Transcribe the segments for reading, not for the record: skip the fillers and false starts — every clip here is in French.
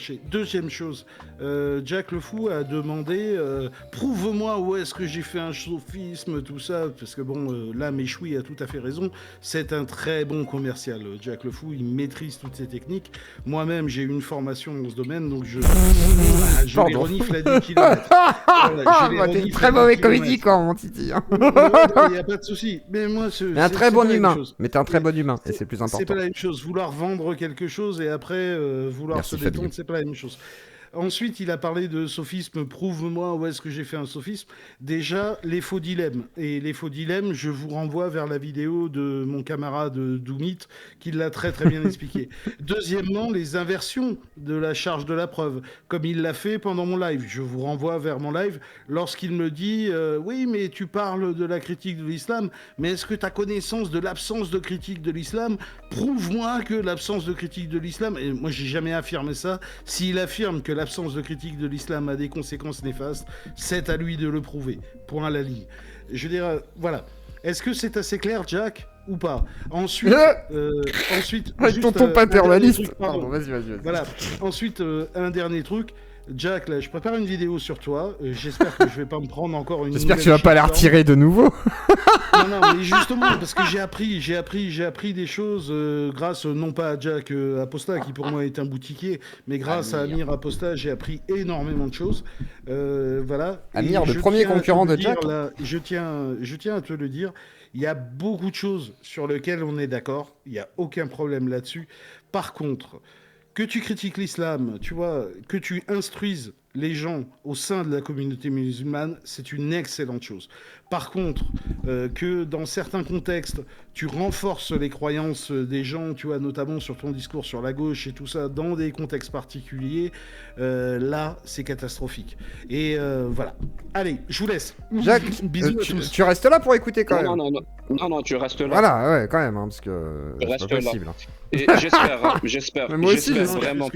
marché. Deuxième chose, Jack le Fou a demandé prouve-moi où est-ce que j'ai fait un sophisme, tout ça, parce que bon, là, Méchoui a tout à fait raison. C'est un très bon commercial, Jack le Fou. Il maîtrise toutes ces techniques. Moi-même, j'ai eu une formation dans ce domaine, donc je les renifle à 10 km. T'es une très mauvais communicant, mon Titi. Il n'y a pas de souci. Mais moi, Mais un très bon humain. Mais t'es un très bon humain, et c'est plus important. C'est pas la même chose. Vouloir vendre quelque chose et après vouloir se détendre, c'est pas la même chose. Ensuite, il a parlé de sophisme. Prouve-moi où est-ce que j'ai fait un sophisme. Déjà, les faux dilemmes. Et les faux dilemmes, je vous renvoie vers la vidéo de mon camarade Doumit, qui l'a très très bien expliqué. Deuxièmement, les inversions de la charge de la preuve, comme il l'a fait pendant mon live. Je vous renvoie vers mon live lorsqu'il me dit oui, mais tu parles de la critique de l'islam, mais est-ce que tu as connaissance de l'absence de critique de l'islam? Prouve-moi que l'absence de critique de l'islam, et moi j'ai jamais affirmé ça, s'il affirme que l'absence de critique de l'islam a des conséquences néfastes, c'est à lui de le prouver. Point à la ligne. Je veux dire, voilà. Est-ce que c'est assez clair, Jack, ou pas? Ensuite, avec ton paternaliste. Pardon, vas-y. Voilà. Ensuite, un dernier truc. Jack, là, je prépare une vidéo sur toi. J'espère que je vais pas me prendre encore une. J'espère que tu vas pas la retirer de nouveau. Non, mais justement, parce que j'ai appris des choses grâce non pas à Jack Aposta, qui pour moi est un boutiquier, mais grâce à Amir Aposta, j'ai appris énormément de choses. Voilà. Amir, le premier concurrent de Jack. Là, je tiens à te le dire. Il y a beaucoup de choses sur lesquelles on est d'accord. Il n'y a aucun problème là-dessus. Par contre, que tu critiques l'islam, tu vois, que tu instruises les gens au sein de la communauté musulmane, c'est une excellente chose. Par contre, que dans certains contextes, tu renforces les croyances des gens, tu vois, notamment sur ton discours sur la gauche et tout ça, dans des contextes particuliers, là, c'est catastrophique. Et voilà. Allez, je vous laisse. Jacques, bisous à tous. Tu restes là pour écouter quand même. Non, tu restes là. Voilà, ouais, quand même, hein, parce que c'est pas possible. Là. Et j'espère. Moi aussi, vraiment.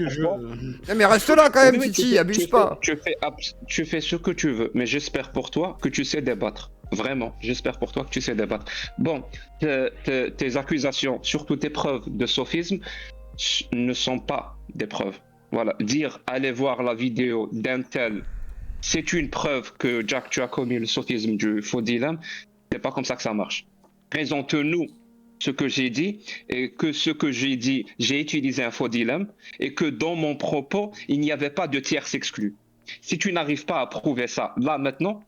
Mais reste là quand même, Titi, abuse pas. Tu fais ce que tu veux, mais j'espère pour toi que tu sais débattre. Vraiment, j'espère pour toi que tu sais débattre. Bon, tes accusations, surtout tes preuves de sophisme, ne sont pas des preuves. Voilà, dire allez voir la vidéo d'un tel, c'est une preuve que Jack, tu as commis le sophisme du faux dilemme. C'est pas comme ça que ça marche. Présente-nous ce que j'ai dit et que ce que j'ai dit, j'ai utilisé un faux dilemme et que dans mon propos, il n'y avait pas de tierce exclu. Si tu n'arrives pas à prouver ça là maintenant,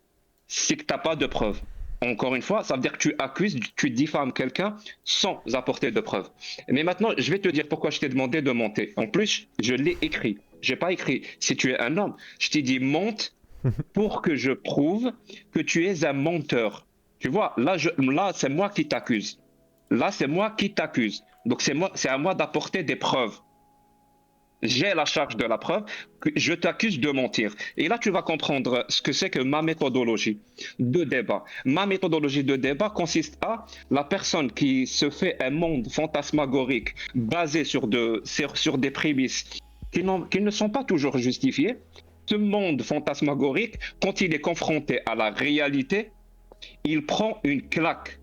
c'est que tu n'as pas de preuves. Encore une fois, ça veut dire que tu accuses, tu diffames quelqu'un sans apporter de preuves. Mais maintenant, je vais te dire pourquoi je t'ai demandé de monter. En plus, je l'ai écrit. Je n'ai pas écrit si tu es un homme. Je t'ai dit monte pour que je prouve que tu es un menteur. Tu vois, là c'est moi qui t'accuse. Là, c'est moi qui t'accuse. Donc, c'est à moi d'apporter des preuves. J'ai la charge de la preuve, que je t'accuse de mentir. Et là, tu vas comprendre ce que c'est que ma méthodologie de débat. Ma méthodologie de débat consiste à la personne qui se fait un monde fantasmagorique basé sur des prémices qui ne sont pas toujours justifiées. Ce monde fantasmagorique, quand il est confronté à la réalité, il prend une claque.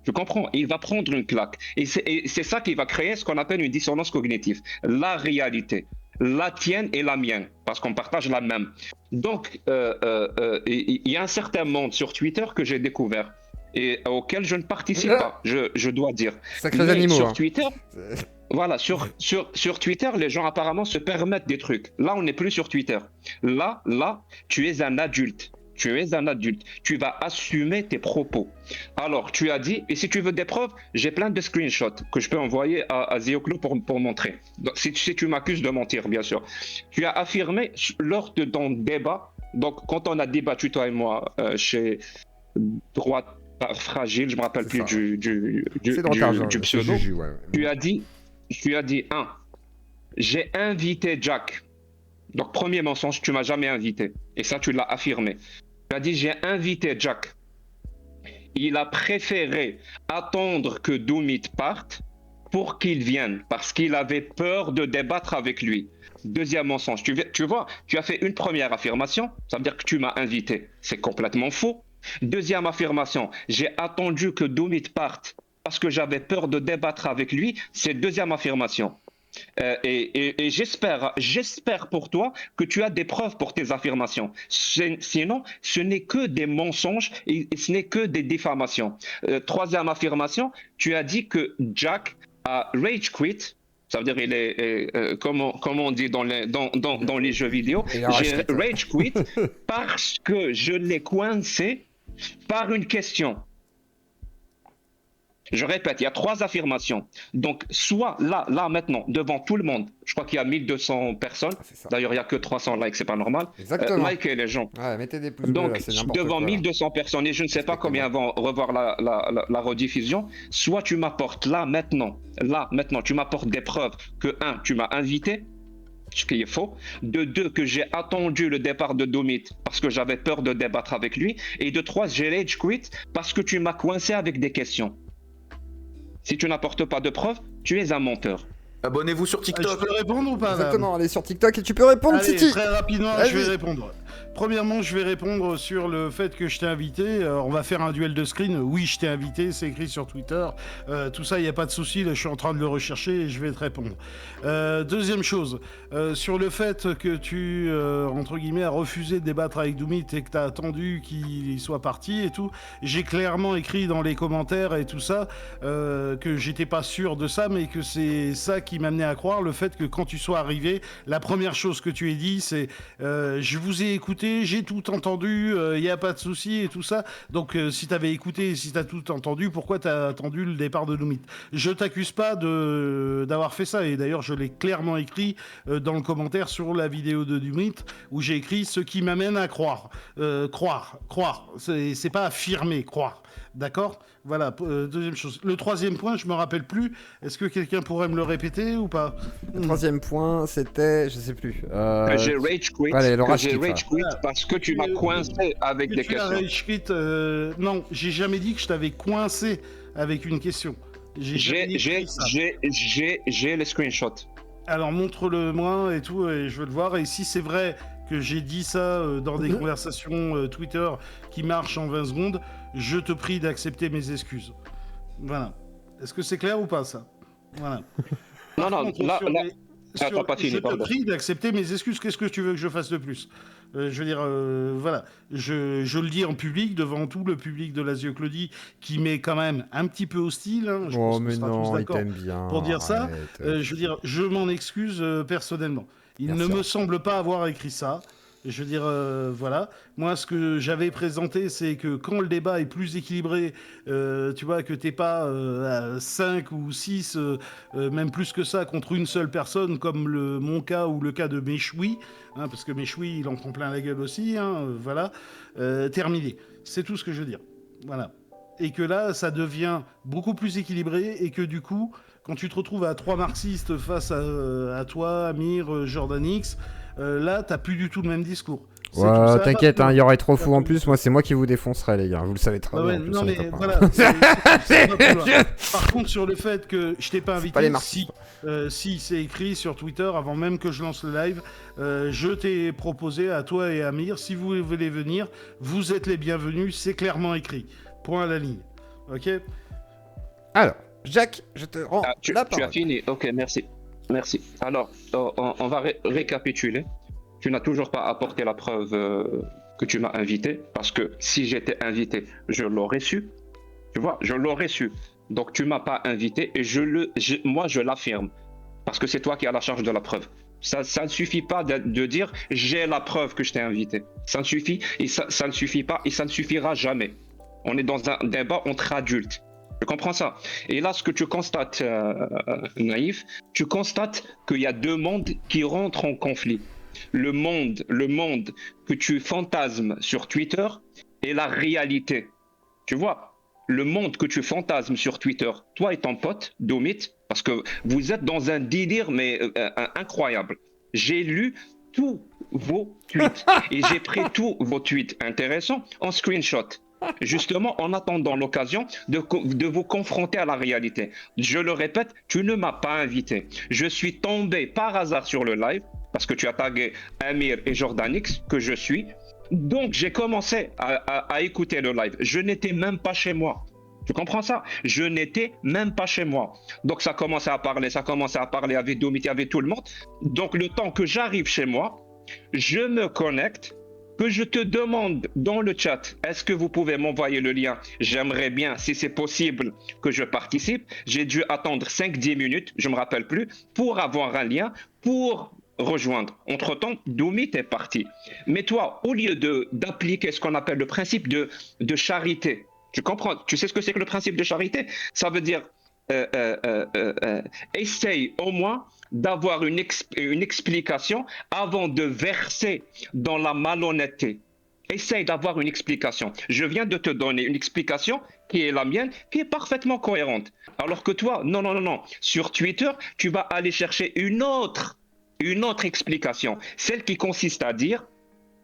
Tu comprends? Il va prendre une claque. Et c'est ça qui va créer ce qu'on appelle une dissonance cognitive. La réalité, la tienne et la mienne, parce qu'on partage la même. Donc, il y a un certain monde sur Twitter que j'ai découvert et auquel je ne participe pas, je dois dire. Sacrés animaux. Sur Twitter, voilà, sur Twitter, les gens apparemment se permettent des trucs. Là, on n'est plus sur Twitter. Là, tu es un adulte. Tu es un adulte, tu vas assumer tes propos. Alors, tu as dit, et si tu veux des preuves, j'ai plein de screenshots que je peux envoyer à Zioclo pour montrer. Donc, si tu m'accuses de mentir, bien sûr. Tu as affirmé lors de ton débat, donc quand on a débattu, toi et moi, chez Droite Fragile, je ne me rappelle plus du pseudo, tu as dit, j'ai invité Jack. Donc, premier mensonge, tu ne m'as jamais invité. Et ça, tu l'as affirmé. Tu as dit, j'ai invité Jack. Il a préféré attendre que Doumit parte pour qu'il vienne, parce qu'il avait peur de débattre avec lui. Deuxième mensonge. Tu vois, tu as fait une première affirmation, ça veut dire que tu m'as invité. C'est complètement faux. Deuxième affirmation, j'ai attendu que Doumit parte parce que j'avais peur de débattre avec lui. C'est deuxième affirmation. Et j'espère pour toi que tu as des preuves pour tes affirmations. Sinon, ce n'est que des mensonges et ce n'est que des diffamations. Troisième affirmation, tu as dit que Jack a rage quit. Ça veut dire il est, comment on dit dans les jeux vidéo, j'ai rage quit parce que je l'ai coincé par une question. Je répète, il y a 3 affirmations. Donc, soit là, maintenant, devant tout le monde, je crois qu'il y a 1200 personnes. D'ailleurs, il n'y a que 300 likes, c'est pas normal. Exactement. Likez les gens. Ouais, mettez des pouces bleus, donc, là, c'est n'importe devant quoi, 1200 personnes, et je ne sais pas combien vont revoir la rediffusion, soit tu m'apportes là, maintenant, tu m'apportes des preuves que, 1, tu m'as invité, ce qui est faux. De 2, que j'ai attendu le départ de Doomit parce que j'avais peur de débattre avec lui. Et de 3, j'ai rage quit parce que tu m'as coincé avec des questions. Si tu n'apportes pas de preuves, tu es un menteur. Abonnez-vous sur TikTok. Je peux répondre ou pas? Exactement, allez sur TikTok et tu peux répondre, Titi. Très rapidement, je vais répondre. Premièrement, je vais répondre sur le fait que je t'ai invité. On va faire un duel de screen. Oui, je t'ai invité, c'est écrit sur Twitter. Tout ça, il n'y a pas de souci. Là, je suis en train de le rechercher et je vais te répondre. Deuxième chose, sur le fait que tu, entre guillemets, as refusé de débattre avec Doomit et que tu as attendu qu'il soit parti et tout, j'ai clairement écrit dans les commentaires et tout ça que j'étais pas sûr de ça, mais que c'est ça qui m'amenait à croire le fait que quand tu sois arrivé, la première chose que tu aies dit, c'est je vous ai écouté, j'ai tout entendu, il n'y a pas de souci et tout ça. Donc si tu avais écouté, si tu as tout entendu, pourquoi tu as attendu le départ de Doomit? Je t'accuse pas d'avoir fait ça, et d'ailleurs je l'ai clairement écrit dans le commentaire sur la vidéo de Doomit où j'ai écrit ce qui m'amène à croire. Croire, c'est pas affirmer, croire. D'accord? Voilà, deuxième chose. Le troisième point, je me rappelle plus. Est-ce que quelqu'un pourrait me le répéter ou pas? Le troisième point, c'était, je sais plus. Que j'ai rage quit. Allez, le rage quit voilà. Parce que tu m'as coincé avec des questions. Rage quit, non, j'ai jamais dit que je t'avais coincé avec une question. J'ai les screenshots. Alors montre-le-moi et tout, et je veux le voir. Et si c'est vrai que j'ai dit ça dans des conversations Twitter qui marchent en 20 secondes, je te prie d'accepter mes excuses. Voilà. Est-ce que c'est clair ou pas, ça? Voilà. Non, là... Je te prie d'accepter mes excuses. Qu'est-ce que tu veux que je fasse de plus? Je veux dire, voilà. Je le dis en public, devant tout le public de l'Asio Claudie, qui m'est quand même un petit peu hostile. Hein. Je pense mais qu'on sera tous d'accord pour dire ça. Je veux dire, je m'en excuse personnellement. Il ne me semble pas avoir écrit ça. Je veux dire, voilà. Moi, ce que j'avais présenté, c'est que quand le débat est plus équilibré, tu vois, que t'es pas à 5 ou 6, même plus que ça, contre une seule personne, comme mon cas ou le cas de Méchoui, hein, parce que Méchoui, il en prend plein la gueule aussi, hein, voilà, terminé. C'est tout ce que je veux dire. Voilà. Et que là, ça devient beaucoup plus équilibré et que du coup, quand tu te retrouves à 3 marxistes face à toi, Amir, Jordan X, là, t'as plus du tout le même discours. Ouais, t'inquiète, il y aurait trop fou en plus. Moi, c'est moi qui vous défoncerai, les gars. Vous le savez très bien. Ouais, non, mais voilà. Par contre, sur le fait que je t'ai pas invité, si c'est écrit sur Twitter, avant même que je lance le live, je t'ai proposé à toi et à Amir, si vous voulez venir, vous êtes les bienvenus. C'est clairement écrit. Point à la ligne. Ok? Alors, Jacques, je te rends la parole. Tu as fini. Ok, merci. Merci. Alors, on va récapituler. Tu n'as toujours pas apporté la preuve que tu m'as invité, parce que si j'étais invité, je l'aurais su. Tu vois, je l'aurais su. Donc, tu m'as pas invité et moi, je l'affirme. Parce que c'est toi qui as la charge de la preuve. Ça ne suffit pas de dire « j'ai la preuve que je t'ai invité ». Ça ne suffit, et ça ne suffit pas, et ça ne suffira jamais. On est dans un débat entre adultes. Je comprends ça. Et là, ce que tu constates, Naïf, tu constates qu'il y a 2 mondes qui rentrent en conflit. Le monde que tu fantasmes sur Twitter et la réalité. Tu vois, le monde que tu fantasmes sur Twitter, toi et ton pote, Doomit, parce que vous êtes dans un délire, mais incroyable. J'ai lu tous vos tweets et j'ai pris tous vos tweets intéressants en screenshot. Justement, en attendant l'occasion de vous confronter à la réalité. Je le répète, tu ne m'as pas invité. Je suis tombé par hasard sur le live, parce que tu as tagué Amir et Jordanix, que je suis. Donc, j'ai commencé à écouter le live. Je n'étais même pas chez moi. Tu comprends ça? Je n'étais même pas chez moi. Donc ça commençait à parler avec Doumit, avec tout le monde. Donc le temps que j'arrive chez moi, je me connecte, que je te demande dans le chat, est-ce que vous pouvez m'envoyer le lien? J'aimerais bien, si c'est possible, que je participe. J'ai dû attendre 5-10 minutes, je ne me rappelle plus, pour avoir un lien, pour rejoindre. Entre-temps, Doumit est parti. Mais toi, au lieu d'appliquer ce qu'on appelle le principe de charité, tu comprends? Tu sais ce que c'est que le principe de charité? Ça veut dire essaye au moins d'avoir une explication avant de verser dans la malhonnêteté. Essaye d'avoir une explication. Je viens de te donner une explication qui est la mienne, qui est parfaitement cohérente. Alors que toi, non. Sur Twitter, tu vas aller chercher une autre explication. Celle qui consiste à dire,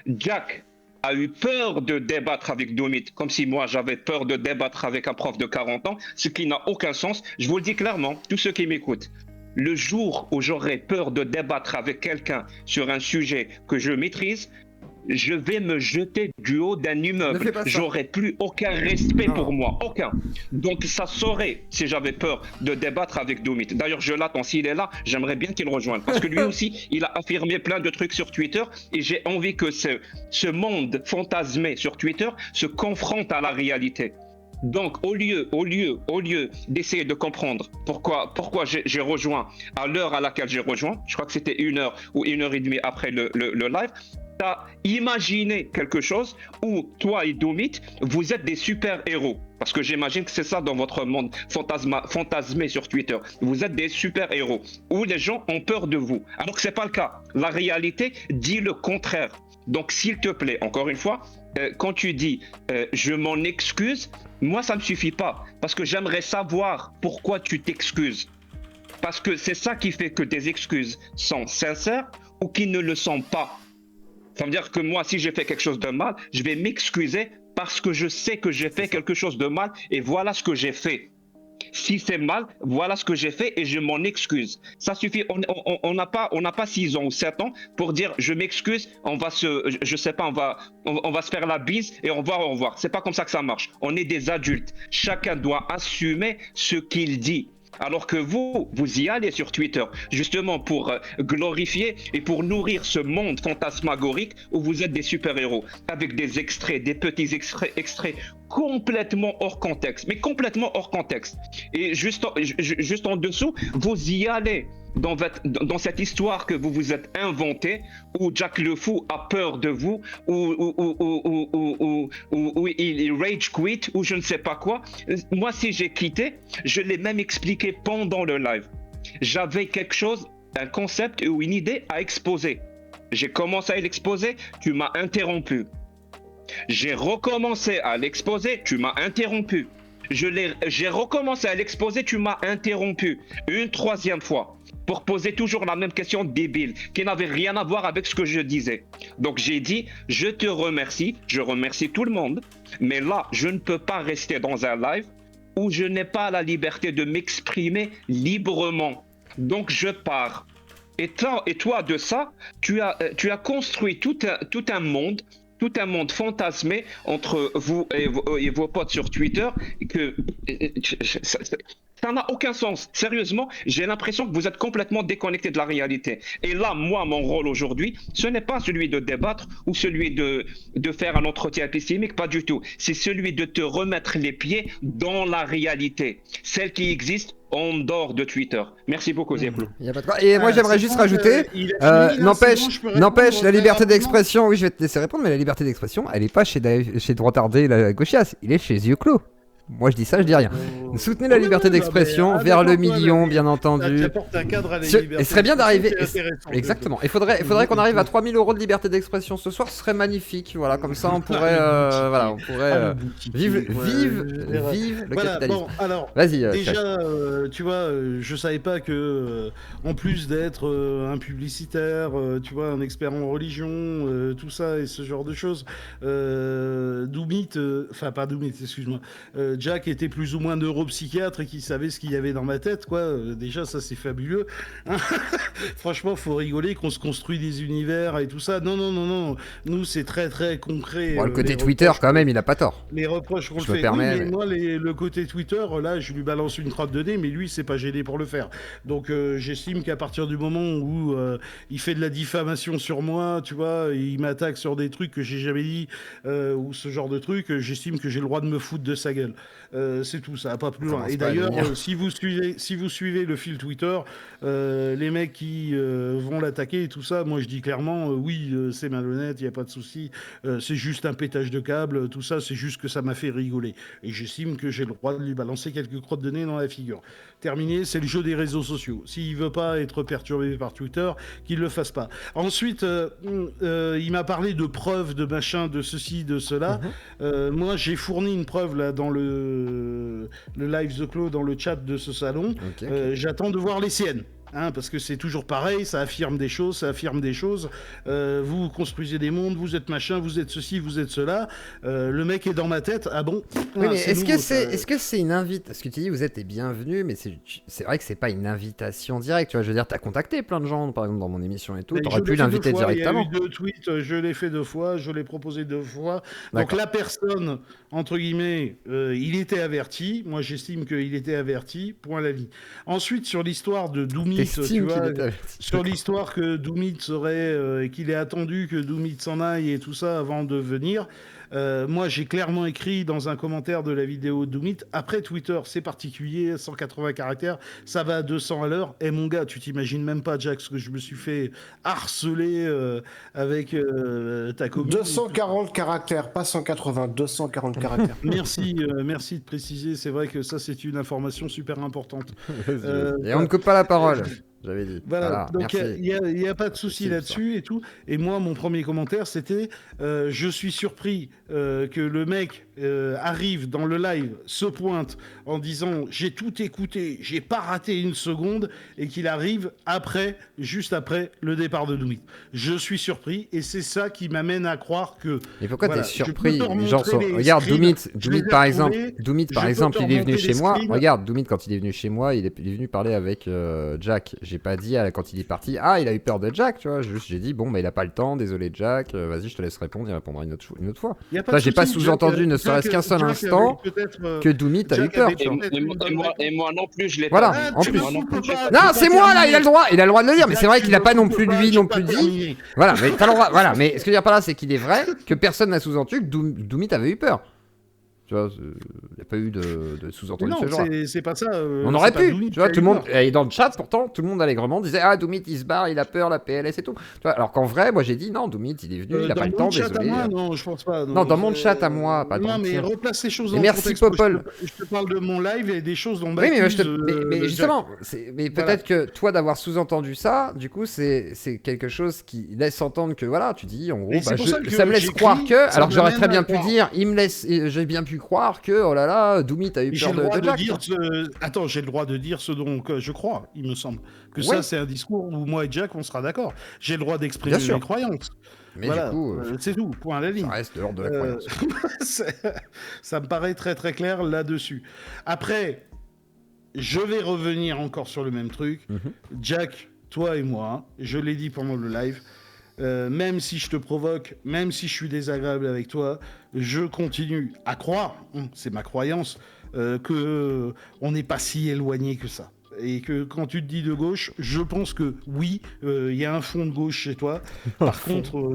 Jack a eu peur de débattre avec Doumit, comme si moi j'avais peur de débattre avec un prof de 40 ans, ce qui n'a aucun sens. Je vous le dis clairement, tous ceux qui m'écoutent, le jour où j'aurai peur de débattre avec quelqu'un sur un sujet que je maîtrise, je vais me jeter du haut d'un immeuble. J'aurai plus aucun respect pour moi, aucun. Donc ça saurait si j'avais peur de débattre avec Doumit. D'ailleurs, je l'attends. S'il est là, j'aimerais bien qu'il rejoigne. Parce que lui aussi, il a affirmé plein de trucs sur Twitter et j'ai envie que ce monde fantasmé sur Twitter se confronte à la réalité. Donc, au lieu d'essayer de comprendre pourquoi j'ai rejoint à l'heure à laquelle j'ai rejoint, je crois que c'était 1 heure ou 1 heure et demie après le live, tu as imaginé quelque chose où toi et Doumit, vous êtes des super-héros. Parce que j'imagine que c'est ça dans votre monde fantasmé sur Twitter. Vous êtes des super-héros où les gens ont peur de vous. Alors que ce n'est pas le cas. La réalité dit le contraire. Donc, s'il te plaît, encore une fois, quand tu dis je m'en excuse, moi, ça ne me suffit pas. Parce que j'aimerais savoir pourquoi tu t'excuses. Parce que c'est ça qui fait que tes excuses sont sincères ou qui ne le sont pas. Ça veut dire que moi, si j'ai fait quelque chose de mal, je vais m'excuser parce que je sais que j'ai fait quelque chose de mal et voilà ce que j'ai fait. Si c'est mal, voilà ce que j'ai fait et je m'en excuse. Ça suffit. On n'a pas 6 ans ou 7 ans pour dire je m'excuse, on va se faire la bise et au revoir. C'est pas comme ça que ça marche. On est des adultes. Chacun doit assumer ce qu'il dit. Alors que vous y allez sur Twitter, justement pour glorifier et pour nourrir ce monde fantasmagorique où vous êtes des super-héros, avec des extraits, des petits extraits complètement hors contexte, mais complètement hors contexte. Et juste en dessous, vous y allez dans cette histoire que vous vous êtes inventée, où Jack le Fou a peur de vous, où il rage quit, ou je ne sais pas quoi. Moi, si j'ai quitté, je l'ai même expliqué pendant le live. J'avais quelque chose, un concept ou une idée à exposer. J'ai commencé à l'exposer, tu m'as interrompu. J'ai recommencé à l'exposer, tu m'as interrompu. J'ai recommencé à l'exposer, tu m'as interrompu. Une 3e fois. Pour poser toujours la même question débile, qui n'avait rien à voir avec ce que je disais. Donc j'ai dit, je te remercie, je remercie tout le monde, mais là, je ne peux pas rester dans un live où je n'ai pas la liberté de m'exprimer librement. Donc je pars. Et toi, de ça, tu as construit tout un monde fantasmé entre vous et vos potes sur Twitter que ça n'a aucun sens. Sérieusement, j'ai l'impression que vous êtes complètement déconnecté de la réalité. Et là, moi, mon rôle aujourd'hui, ce n'est pas celui de débattre ou celui de faire un entretien épistémique, pas du tout. C'est celui de te remettre les pieds dans la réalité, celle qui existe en dehors de Twitter. Merci beaucoup, Ziaklou. Il y a pas de quoi. Et moi, j'aimerais juste rajouter, n'empêche, la liberté d'expression, oui, je vais te laisser répondre, mais la liberté d'expression, elle est pas chez Droitardé, la gauchiasse, il est chez Ziaklou. Moi je dis ça, je dis rien. Soutenez la liberté d'expression vers le million, bien entendu. Il serait bien d'arriver. Exactement. Il faudrait qu'on arrive à 3000 € de liberté d'expression ce soir, ce serait magnifique. Voilà, comme ça on pourrait, vive le capitalisme. Bon, alors, vas-y. Déjà, tu vois, je savais pas que, en plus d'être un publicitaire, tu vois, un expert en religion, tout ça et ce genre de choses, Doumit, enfin pas Doumit, excuse-moi. Jack était plus ou moins neuropsychiatre et qu'il savait ce qu'il y avait dans ma tête, quoi. Déjà, ça, c'est fabuleux. Franchement, faut rigoler qu'on se construit des univers et tout ça. Non. Nous, c'est très, très concret. Bon, le côté Twitter, quand même, il a pas tort. Les reproches qu'on le Je me fait. permets, Oui, mais mais- moi, le côté Twitter, là, je lui balance une crotte de nez, mais lui, c'est pas gêné pour le faire. Donc, j'estime qu'à partir du moment où il fait de la diffamation sur moi, tu vois, et il m'attaque sur des trucs que j'ai jamais dit, ou ce genre de trucs, j'estime que j'ai le droit de me foutre de sa gueule. C'est tout, ça va pas plus loin. Commence Et pas à d'ailleurs, devenir. si vous suivez le fil Twitter, les mecs qui vont l'attaquer et tout ça, moi je dis clairement, oui, c'est malhonnête, il n'y a pas de souci, c'est juste un pétage de câble, tout ça, c'est juste que ça m'a fait rigoler. Et j'estime que j'ai le droit de lui balancer quelques crottes de nez dans la figure. Terminé, c'est le jeu des réseaux sociaux. S'il veut pas être perturbé par Twitter, qu'il le fasse pas. Ensuite, il m'a parlé de preuves, de machin, de ceci, de cela. Moi, j'ai fourni une preuve là dans le live The Claw, dans le chat de ce salon. Okay. J'attends de voir les siennes. Parce que c'est toujours pareil, ça affirme des choses, vous construisez des mondes, vous êtes machin, vous êtes ceci, vous êtes cela. Le mec est dans ma tête, ah bon? Oui, mais est-ce que c'est une invitation? Parce que tu dis vous êtes les bienvenus, mais c'est vrai que c'est pas une invitation directe. Tu vois, je veux dire, t'as contacté plein de gens, par exemple dans mon émission et tout. T'aurais pu l'inviter directement. Il y a eu 2 tweets, je l'ai fait 2 fois, je l'ai proposé 2 fois. Donc la personne, entre guillemets, il était averti. Moi, j'estime qu'il était averti. Point la ligne. Ensuite, sur l'histoire de Doomit, tu vois, sur l'histoire que Doomit serait, et qu'il ait attendu que Doomit s'en aille et tout ça avant de venir. Moi, j'ai clairement écrit dans un commentaire de la vidéo de Doomit, après Twitter, c'est particulier, 180 caractères, ça va à 200 à l'heure. Et mon gars, tu t'imagines même pas, Jack, ce que je me suis fait harceler avec ta copine. 240 caractères, pas 180, 240 caractères. Merci de préciser, c'est vrai que ça, c'est une information super importante. Et on ne coupe pas la parole. J'avais dit. Voilà, donc il n'y a pas de souci là-dessus et tout. Et moi, mon premier commentaire, c'était je suis surpris que le mec arrive dans le live, se pointe en disant j'ai tout écouté, j'ai pas raté une seconde, et qu'il arrive juste après le départ de Doomit. Je suis surpris et c'est ça qui m'amène à croire que. Et pourquoi t'es surpris? Genre, regarde, Doomit par exemple, il est venu chez moi. Regarde, Doomit, quand il est venu chez moi, il est venu parler avec Jack. J'ai pas dit quand il est parti, il a eu peur de Jack, tu vois. J'ai dit, bon, bah il a pas le temps, désolé Jack, vas-y, je te laisse répondre, il répondra une autre fois. Enfin, j'ai pas sous-entendu, ne serait-ce qu'un seul instant, que Doomit a eu peur. Et moi non plus, je l'ai pas. Voilà, en plus. Non, c'est moi là, il a le droit de le dire, mais c'est vrai qu'il a pas non plus dit. Voilà, mais t'as le droit. Voilà, mais ce que je veux dire par là, c'est qu'il est vrai que personne n'a sous-entendu que Doomit avait eu peur. Tu vois, il n'y a pas eu de sous-entendu de ce genre. Non, c'est pas ça. On aurait pu, tu vois, tout le monde, et dans le chat, pourtant, tout le monde allègrement disait Doomit il se barre, il a peur, la PLS et tout. Tu vois, alors qu'en vrai, moi j'ai dit non, Doomit il est venu, il a pas le temps, désolé. Non, je pense pas. Non, dans mon chat à moi, pas dans Non, mais replace les choses dans le contexte. Merci Popol. Je te parle de mon live et des choses dont oui, mais justement, mais peut-être que toi d'avoir sous-entendu ça, du coup, c'est quelque chose qui laisse entendre que voilà, tu dis en gros, ça me laisse croire que, alors j'aurais très bien pu dire, j'ai bien pu croire que, oh là là, Doomit a eu peur de Jack. Attends, j'ai le droit de dire ce dont je crois, il me semble. Que ça, c'est un discours où moi et Jack, on sera d'accord. J'ai le droit d'exprimer mes croyances. Mais voilà, du coup, c'est tout, point à la ligne. Ça reste de l'ordre de la croyance. Ça me paraît très très clair là-dessus. Après, je vais revenir encore sur le même truc. Jack, toi et moi, je l'ai dit pendant le live, même si je te provoque, même si je suis désagréable avec toi, je continue à croire, c'est ma croyance, que on n'est pas si éloigné que ça. Et que quand tu te dis de gauche, je pense que oui, il y a un fond de gauche chez toi. Par contre,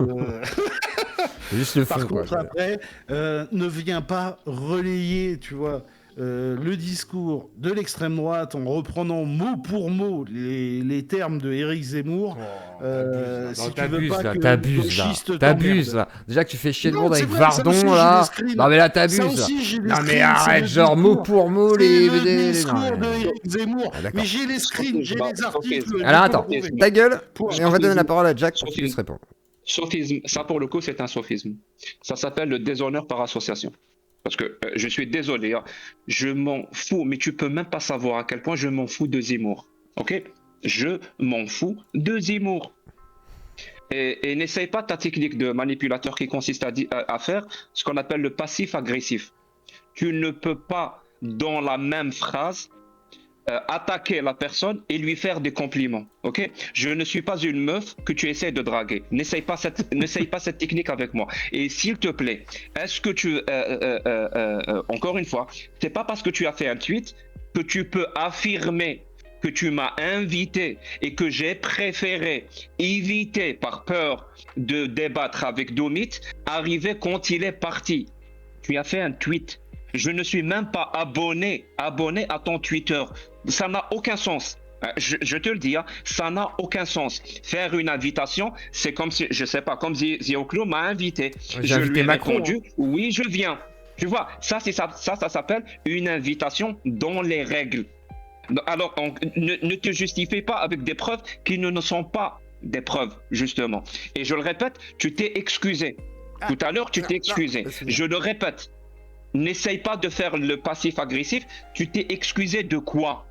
juste le fond, après, ne viens pas relayer, tu vois, le discours de l'extrême droite en reprenant mot pour mot les termes de Éric Zemmour. Si tu veux pas que t'abuses là. Déjà que tu fais chier le monde avec Vardon là. Non mais là t'abuses. Non mais arrête, genre mot pour mot les discours de Éric Zemmour. Mais j'ai les screens, j'ai les articles. Alors attends, ta gueule. Et on va donner la parole à Jack pour qu'il puisse répondre. Sophisme, ça pour le coup c'est un sophisme. Ça s'appelle le déshonneur par association. Parce que je suis désolé, hein, je m'en fous, mais tu peux même pas savoir à quel point je m'en fous de Zemmour. Ok? Je m'en fous de Zemmour. Et n'essaye pas ta technique de manipulateur qui consiste à faire ce qu'on appelle le passif agressif. tu ne peux pas, dans la même phrase, attaquer la personne et lui faire des compliments, ok? Je ne suis pas une meuf que tu essaies de draguer. N'essaye pas cette technique avec moi. Et s'il te plaît, est-ce que tu... encore une fois, c'est pas parce que tu as fait un tweet que tu peux affirmer que tu m'as invité et que j'ai préféré éviter par peur de débattre avec Doumit, arriver quand il est parti. Tu as fait un tweet. Je ne suis même pas abonné à ton Twitter. Ça n'a aucun sens. Je te le dis, hein, ça n'a aucun sens. Faire une invitation, c'est comme si, je sais pas, comme si Zioclo m'a invité. J'ai invité Macron. Répondu, oui, je viens. Tu vois, ça s'appelle une invitation dans les règles. Alors, ne te justifie pas avec des preuves qui ne sont pas des preuves, justement. Et je le répète, tu t'es excusé. Tout à l'heure, tu t'es excusé. Je le répète. N'essaye pas de faire le passif agressif. Tu t'es excusé de quoi?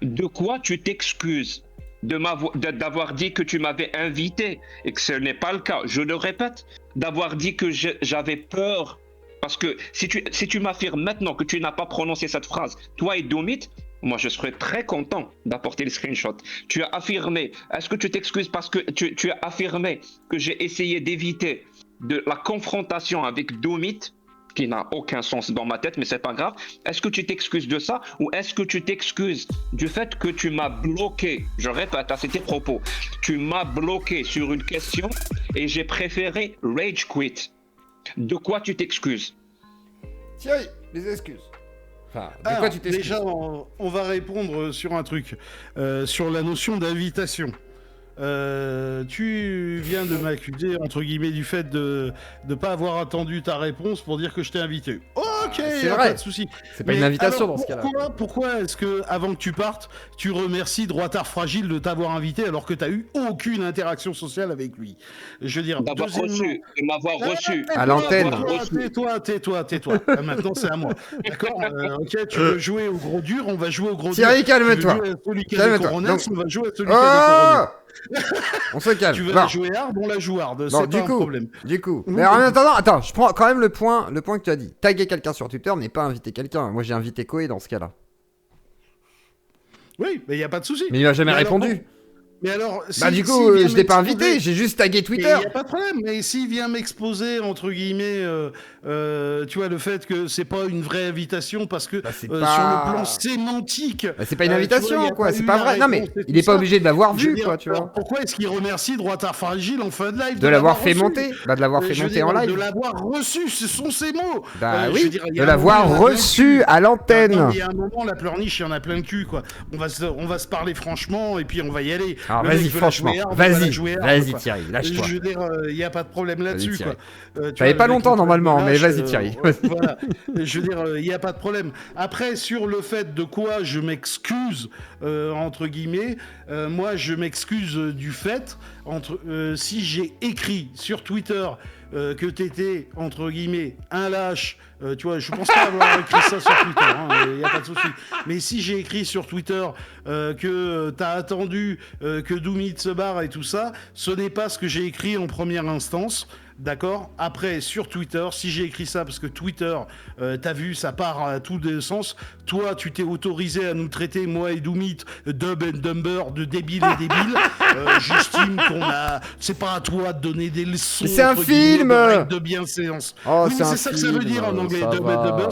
De quoi tu t'excuses? D'avoir dit que tu m'avais invité et que ce n'est pas le cas. Je le répète. D'avoir dit que j'avais peur. Parce que si tu m'affirmes maintenant que tu n'as pas prononcé cette phrase, toi et Doumit, moi je serais très content d'apporter le screenshot. Tu as affirmé, est-ce que tu t'excuses parce que tu as affirmé que j'ai essayé d'éviter de la confrontation avec Doumit, qui n'a aucun sens dans ma tête, mais c'est pas grave. Est-ce que tu t'excuses de ça ou est-ce que tu t'excuses du fait que tu m'as bloqué? Je répète, à tes propos. Tu m'as bloqué sur une question et j'ai préféré rage quit. De quoi tu t'excuses? Thierry, les excuses. Enfin, de quoi tu t'excuses? Déjà, on va répondre sur un truc, sur la notion d'invitation. Tu viens de m'accuser, entre guillemets, du fait de ne pas avoir attendu ta réponse pour dire que je t'ai invité. Ok, c'est vrai. Pas de souci. C'est pas une invitation dans ce cas-là. Pourquoi est-ce que, avant que tu partes, tu remercies Droitard Fragile de t'avoir invité alors que tu n'as eu aucune interaction sociale avec lui? Je veux dire, de m'avoir reçu. À l'antenne. Tais-toi. Maintenant, c'est à moi. D'accord. Ok, tu veux jouer au gros dur, on va jouer au gros dur. Thierry, calme-toi. Celui qui a des coronets, on va jouer à celui qui a des coronets. On se calme. Tu veux la jouer hard, on la joue hard. C'est pas un problème. Du coup. Mais en attendant, attends, je prends quand même le point que tu as dit. Taguer quelqu'un sur Twitter n'est pas inviter quelqu'un. Moi, j'ai invité Koé dans ce cas-là. Oui, mais il n'y a pas de souci. Mais il m'a jamais répondu. Mais alors, du coup, je l'ai pas invité, j'ai juste tagué Twitter. Il n'y a pas de problème, mais s'il vient m'exposer, entre guillemets, tu vois, le fait que c'est pas une vraie invitation parce que sur le plan sémantique... c'est pas une invitation, quoi, c'est pas vrai. Non, mais il n'est pas obligé de l'avoir vu, quoi, tu vois. Pourquoi est-ce qu'il remercie Droitard Fragile en fin de live de l'avoir fait monter? De l'avoir fait monter en live. De l'avoir reçu, ce sont ces mots. Bah oui, de l'avoir reçu à l'antenne. Il y a un moment, la pleurniche, il y en a plein le cul, quoi. On va se parler franchement et puis on va y aller. Alors vas-y, franchement, vas-y Thierry, lâche-toi. Je veux dire, il n'y a pas de problème là-dessus, quoi. T'avais pas longtemps normalement, mais vas-y Thierry. Voilà, je veux dire, il n'y a pas de problème. Après, sur le fait de quoi je m'excuse, entre guillemets, moi je m'excuse du fait, si j'ai écrit sur Twitter que t'étais, entre guillemets, un lâche, tu vois, je pense pas avoir écrit ça sur Twitter, il n'y a pas de souci. Mais si j'ai écrit sur Twitter que t'as attendu que Doumit se barre et tout ça, ce n'est pas ce que j'ai écrit en première instance. D'accord. Après, sur Twitter, si j'ai écrit ça, parce que Twitter, t'as vu, ça part à tous les sens. Toi, tu t'es autorisé à nous traiter, moi et Doumit, Dub and Dumber, de débiles et débiles. J'estime c'est pas à toi de donner des leçons. Mais c'est un film de bienséance. Oh, oui, c'est ça que ça veut dire en anglais. Dub and Dumber,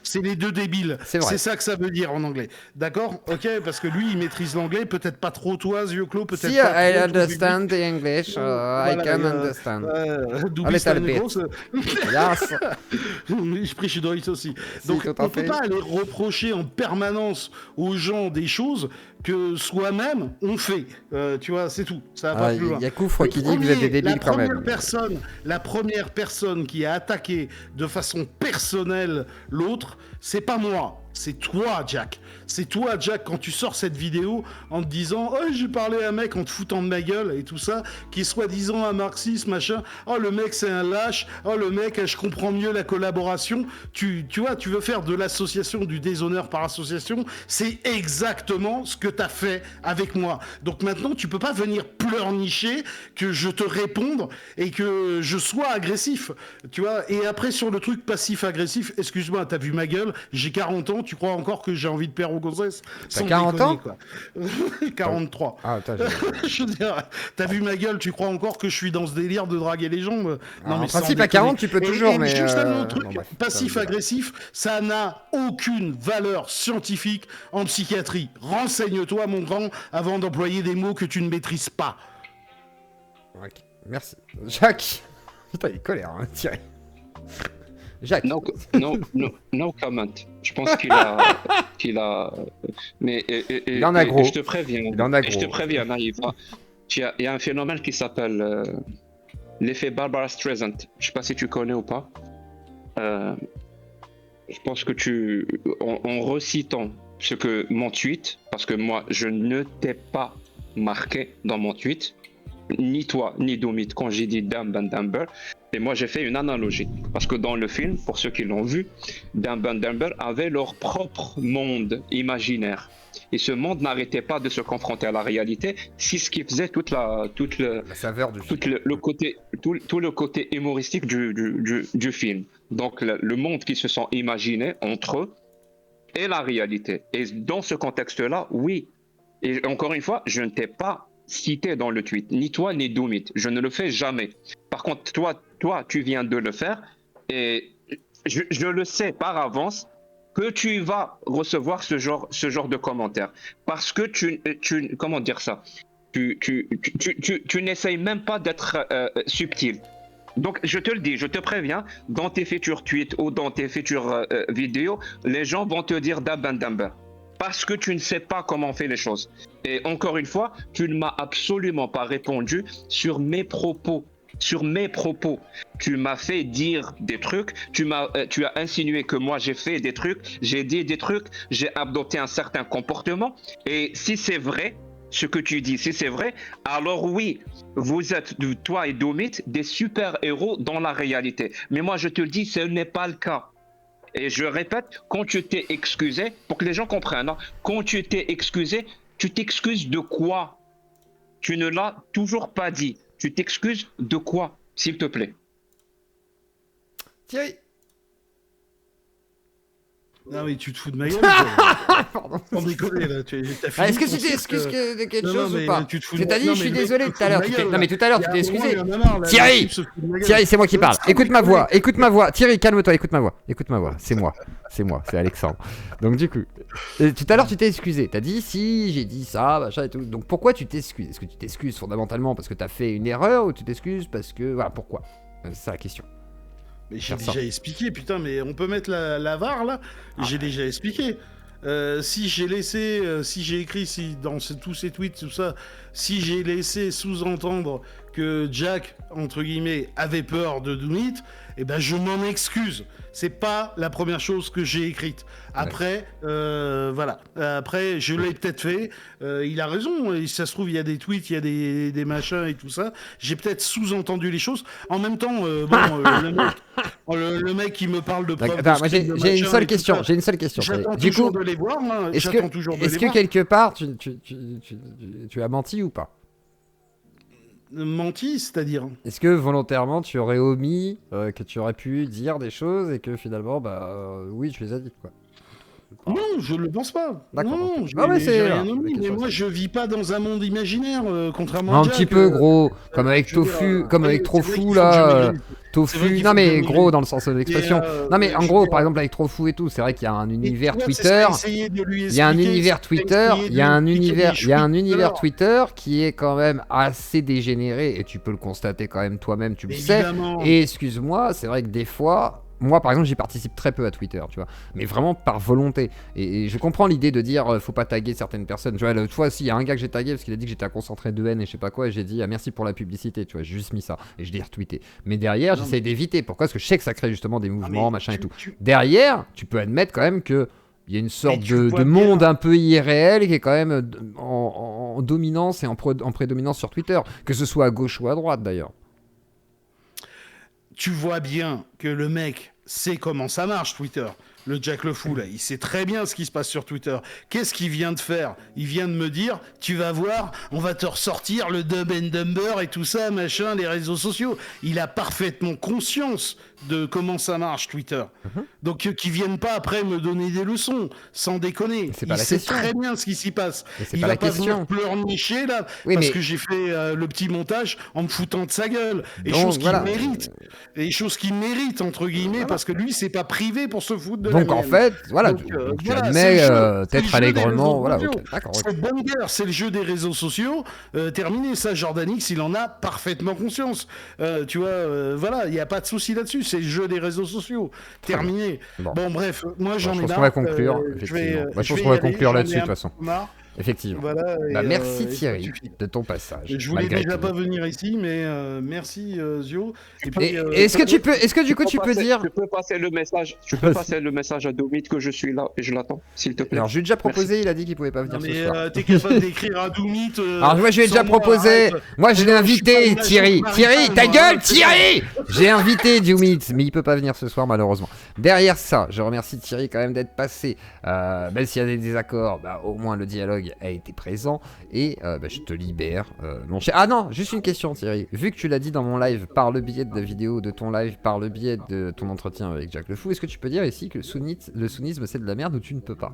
c'est les deux débiles. C'est ça que ça veut dire en anglais. D'accord. Ok, parce que lui, il maîtrise l'anglais. Peut-être pas trop toi, Zioclo. Peut-être si, pas I understand the English. I can understand. Du bist eine große. Yes. Ich spreche Deutsch aussi. Donc, on ne peut pas aller reprocher en permanence aux gens des choses que soi-même on fait. Tu vois, c'est tout. Ça va pas plus loin. Il y a Koufre qui dit que vous êtes des débiles quand même. La première personne qui a attaqué de façon personnelle l'autre, c'est pas moi. C'est toi, Jack. C'est toi, Jack, quand tu sors cette vidéo en te disant « Oh, j'ai parlé à un mec en te foutant de ma gueule et tout ça, qui est soi-disant un marxiste, machin. Oh, le mec, c'est un lâche. Oh, le mec, je comprends mieux la collaboration. » Tu vois, tu veux faire de l'association, du déshonneur par association. C'est exactement ce que t'as fait avec moi. Donc maintenant, tu peux pas venir pleurnicher que je te réponde et que je sois agressif. Tu vois, et après, sur le truc passif-agressif, excuse-moi, t'as vu ma gueule, j'ai 40 ans, tu crois encore que j'ai envie de perdre aux gonzesses? T'as 40 ans quoi. 43. Ah, je veux dire, t'as vu ma gueule, tu crois encore que je suis dans ce délire de draguer les gens? Non, mais en principe, à 40, tu peux toujours, mais... juste un autre truc, passif-agressif, ça n'a aucune valeur scientifique en psychiatrie. Renseigne-toi, mon grand, avant d'employer des mots que tu ne maîtrises pas. Ok, merci. Jacques. Putain, il est colère, hein, Thierry. Jacques. No comment. Je pense qu'il a... Mais il en a gros. Je te préviens. Je te préviens, Naïf. Il y a un phénomène qui s'appelle l'effet Barbara Streisand. Je sais pas si tu connais ou pas. Je pense que en recitant ce que mon tweet, parce que moi, je ne t'ai pas marqué dans mon tweet, ni toi, ni Doomit, quand j'ai dit Dumb and Dumber. Et moi, j'ai fait une analogie. Parce que dans le film, pour ceux qui l'ont vu, Dumb and Dumber avaient leur propre monde imaginaire. Et ce monde n'arrêtait pas de se confronter à la réalité. C'est ce qui faisait toute la saveur du film. Tout le côté humoristique du film. Donc, le monde qui se sont imaginés entre eux et la réalité. Et dans ce contexte-là, oui. Et encore une fois, je ne t'ai pas cité dans le tweet, ni toi ni Doomit. Je ne le fais jamais. Par contre, toi, tu viens de le faire et je le sais par avance que tu vas recevoir ce genre de commentaires. Parce que tu comment dire ça? Tu n'essayes même pas d'être subtil. Donc, je te le dis, je te préviens, dans tes futurs tweets ou dans tes futures vidéos, les gens vont te dire Dumb and Dumber. Parce que tu ne sais pas comment on fait les choses. Et encore une fois, tu ne m'as absolument pas répondu sur mes propos. Tu m'as fait dire des trucs, tu as insinué que moi j'ai fait des trucs, j'ai dit des trucs, j'ai adopté un certain comportement. Et si c'est vrai, ce que tu dis, si c'est vrai, alors oui, vous êtes, toi et Doomit, des super-héros dans la réalité. Mais moi je te le dis, ce n'est pas le cas. Et je répète, quand tu t'es excusé, pour que les gens comprennent, hein, quand tu t'es excusé, tu t'excuses de quoi? Tu ne l'as toujours pas dit. Tu t'excuses de quoi, s'il te plaît? Thierry. Non mais tu te fous de ma gueule. Pardon. Sans déconner là. Est-ce que tu t'excuses de quelque chose ou pas? T'as dit je suis désolé tout à l'heure. Non mais tout à l'heure tu t'es excusé. Thierry, c'est moi qui parle. Écoute ma voix. Thierry, calme-toi, écoute ma voix. C'est moi, c'est Alexandre. Donc du coup, tout à l'heure tu t'es excusé. T'as dit si j'ai dit ça, machin et tout. Donc pourquoi tu t'excuses? Est-ce que tu t'excuses fondamentalement parce que t'as fait une erreur ou tu t'excuses parce que voilà pourquoi? C'est ça la question. Mais j'ai déjà expliqué, putain, mais on peut mettre la VAR là. J'ai déjà expliqué. Si j'ai écrit dans tous ces tweets, tout ça, si j'ai laissé sous-entendre que Jack, entre guillemets, avait peur de Doomit, eh ben je m'en excuse. C'est pas la première chose que j'ai écrite. Après, voilà. Après, je l'ai peut-être fait. Il a raison. Et si ça se trouve, il y a des tweets, il y a des machins et tout ça. J'ai peut-être sous-entendu les choses. En même temps, le mec qui me parle de preuves. Attends, moi j'ai une seule question. J'attends toujours de les voir. Est-ce que quelque part, tu as menti ou pas? Menti, c'est-à-dire? Est-ce que volontairement tu aurais omis que tu aurais pu dire des choses et que finalement, oui, tu les as dites, quoi? Non, je ne le pense pas. D'accord. Non, j'ai rien omis, mais moi je vis pas dans un monde imaginaire, contrairement à Jack. Un petit peu, gros, comme avec Tofu, comme avec Trofu, là. Tofu, non mais gros dans le sens de l'expression. Non mais en gros, par exemple avec Trofu et tout, c'est vrai qu'il y a un univers Twitter. Il y a un univers Twitter, il y a un univers Twitter qui est quand même assez dégénéré et tu peux le constater quand même toi-même, tu le sais. Et excuse-moi, c'est vrai que des fois. Moi, par exemple, j'y participe très peu à Twitter, tu vois, mais vraiment par volonté. Et je comprends l'idée de dire, faut pas taguer certaines personnes. Tu vois, l'autre fois, il y a un gars que j'ai tagué parce qu'il a dit que j'étais à concentrer de haine et je sais pas quoi, et j'ai dit, merci pour la publicité, tu vois, j'ai juste mis ça et je l'ai retweeté. Mais derrière, j'essaie d'éviter. Pourquoi? Parce que je sais que ça crée justement des mouvements, machin et tout. Derrière, tu peux admettre quand même que Il y a une sorte de monde un peu irréel qui est quand même en dominance et en prédominance sur Twitter, que ce soit à gauche ou à droite d'ailleurs. Tu vois bien que le mec sait comment ça marche, Twitter. Le Jack le Fou, là, il sait très bien ce qui se passe sur Twitter. Qu'est-ce qu'il vient de faire? Il vient de me dire, tu vas voir, on va te ressortir le Dumb and Dumber et tout ça, machin, les réseaux sociaux. Il a parfaitement conscience de comment ça marche, Twitter. Donc, qu'ils viennent pas après me donner des leçons, sans déconner. Il sait très bien ce qui s'y passe. Il va pas venir pleurnicher, là, parce que j'ai fait le petit montage en me foutant de sa gueule. Et chose qu'il mérite. Et chose qu'il mérite, entre guillemets, parce que lui, c'est pas privé pour se foutre de donc en fait, voilà, tu admets peut-être allègrement, voilà, d'accord. C'est bonne guerre, c'est le jeu des réseaux sociaux. Terminé, ça, Jordan X, il en a parfaitement conscience. Tu vois, voilà, il n'y a pas de souci là-dessus. C'est le jeu des réseaux sociaux. Terminé. Bon, bref, moi j'en ai marre. Je pense qu'on va conclure. Je pense qu'on va conclure là-dessus de toute façon. Effectivement. Voilà, merci Thierry de ton passage. Je voulais déjà pas venir ici, mais merci Zio. Est-ce que du coup tu peux dire... Je peux passer le message. Je peux passer le message à Domit que je suis là et je l'attends, s'il te plaît. Alors je lui ai déjà proposé, il a dit qu'il pouvait pas venir ce soir. T'es capable d'écrire à Domit. Alors moi je lui ai déjà proposé. Moi je l'ai invité, Thierry. Thierry, ta gueule, Thierry. J'ai invité Domit, mais il peut pas venir ce soir malheureusement. Derrière ça, je remercie Thierry quand même d'être passé. Même s'il y a des désaccords, au moins le dialogue a été présent et je te libère mon cher. Ah non, juste une question Thierry, vu que tu l'as dit dans mon live par le biais de la vidéo de ton live, par le biais de ton entretien avec Jack le Fou, est-ce que tu peux dire ici que le sunnisme c'est de la merde ou tu ne peux pas?